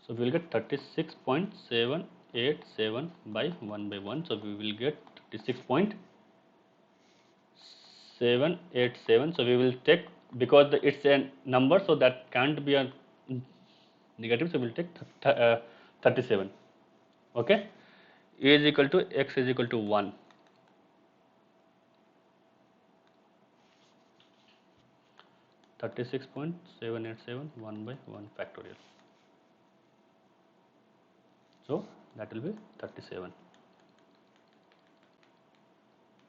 So we will get 36.787 by 1 by 1. So we will get 36.787. So we will take, because it's a number, so that can't be a negative. So we will take 37. Okay. A is equal to x is equal to 1. (36.787) 1 by 1 factorial. So that will be 37.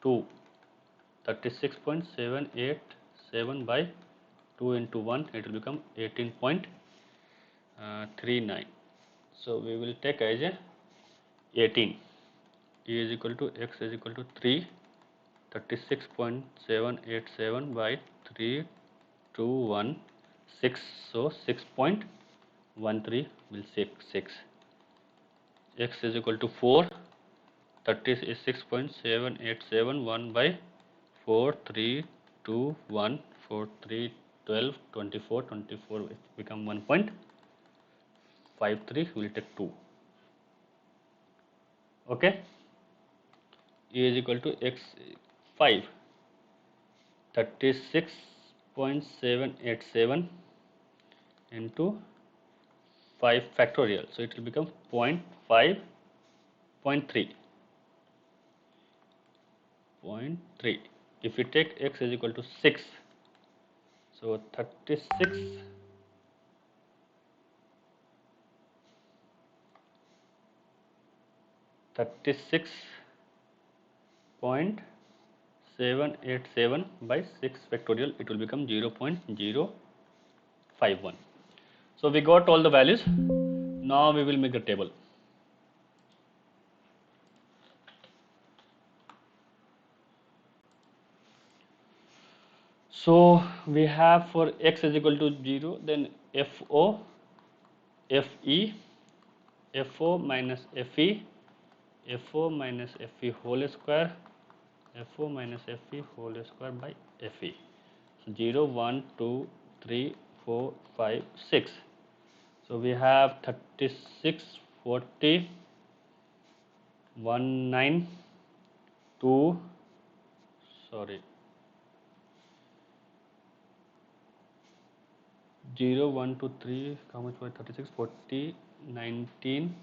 2. 36.787 by 2 into 1, it will become 18.39. So we will take as a 18. E is equal to x is equal to 3. 36.787 by 3, 2, 1, 6. So 6.13 will say 6. X is equal to 4. 36.787 1 by 4, 3, 2, 1, 4, 3, 12, 24, 24 it become 1.53, we will take 2. Okay. E is equal to x 5. 36.787 into 5 factorial. So it will become 0.5, 0.3. 0.3. If we take x is equal to 6, so 36.787 by 6 factorial, it will become 0.051. So we got all the values. Now we will make the table. So we have for x is equal to 0, then FO, FE, FO minus FE, FO minus FE whole square, FO minus FE whole square by FE. So 0, 1, 2, 3, 4, 5, 6. So we have 36, 40, 1, 9, 2, sorry, 0, 1, 2, 3, how much was 36, 40, 19,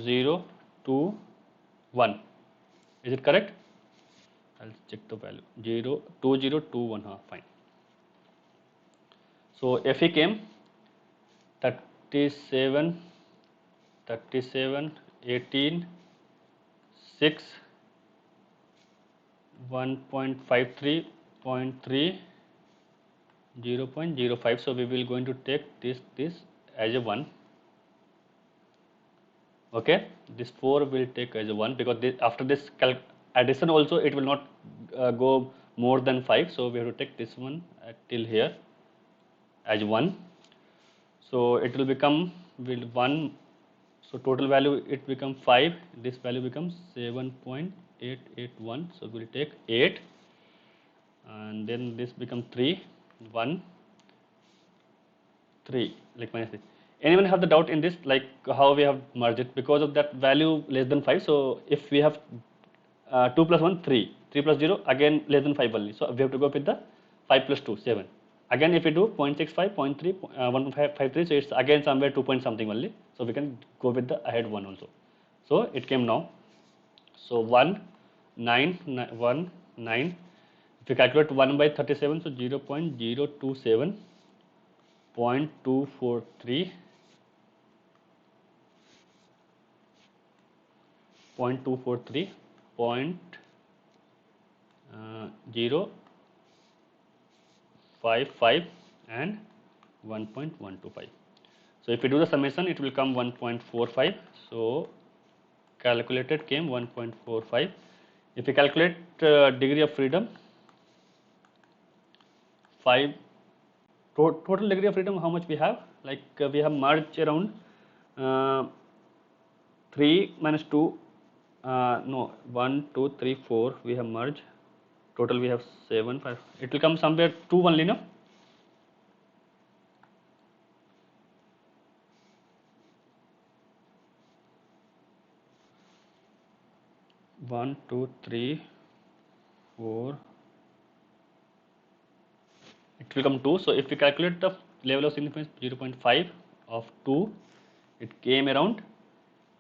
0, 2, 1. Is it correct? I'll check the value. 0, 2, 0, 2, 1. Fine. So FE came 37, 37, 18, 6, 1.53, 0.3, 0.05. So we will going to take this as a 1. Okay, this 4 will take as a 1 because after this addition also it will not go more than 5. So we have to take this one till here as 1. So it will become 1. So total value it become 5. This value becomes 7.881. So we will take 8, and then this become 3, 1, 3, like minus 3. Anyone have the doubt in this, like how we have merged it? Because of that value less than 5. So if we have 2 plus 1, 3, 3 plus 0, again less than 5 only. So we have to go with the 5 plus 2, 7. Again if we do 0.65, 0.3, 1.53, so it's again somewhere 2 point something only. So we can go with the ahead one also. So it came now. So 1, 9, 1, 9. If we calculate 1 by 37, so 0.027, 0.243, 0.243, 0.055 and 1.125. So if we do the summation, it will come 1.45. So calculated came 1.45. If we calculate degree of freedom, 5. Total degree of freedom, how much we have? Like we have merged around 3 minus 2. No, 1, 2, 3, 4. We have merged. Total we have 7, 5. It will come somewhere 2 only, no? One, 2, 3, 4. It will come 2. So if we calculate the level of significance 0.5 of 2, it came around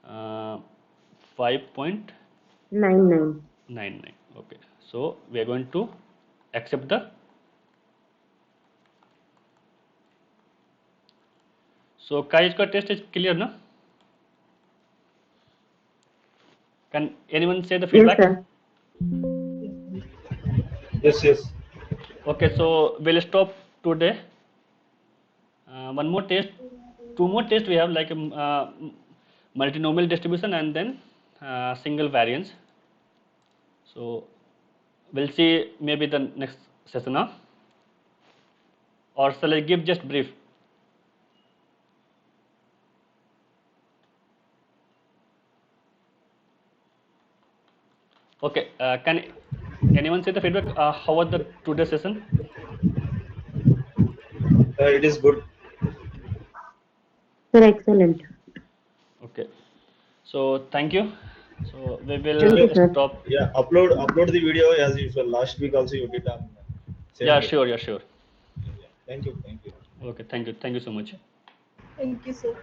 5.99. Okay. So we are going to accept the. So chi-square test is clear, no? Can anyone say the feedback? Yes, yes. Okay, so we'll stop today. One more test, 2 more tests we have, like multinomial distribution and then single variance. So we'll see maybe the next session, huh? Or shall I give just brief? Okay, can anyone say the feedback? How was the today's session? It is good. Sir, excellent. Okay, so thank you. So we Can will Thank you, sir. stop. Yeah, upload the video as usual. Last week also you did on same Yeah, day. sure, yeah, sure. Yeah. Thank you. Okay, thank you so much. Thank you, sir.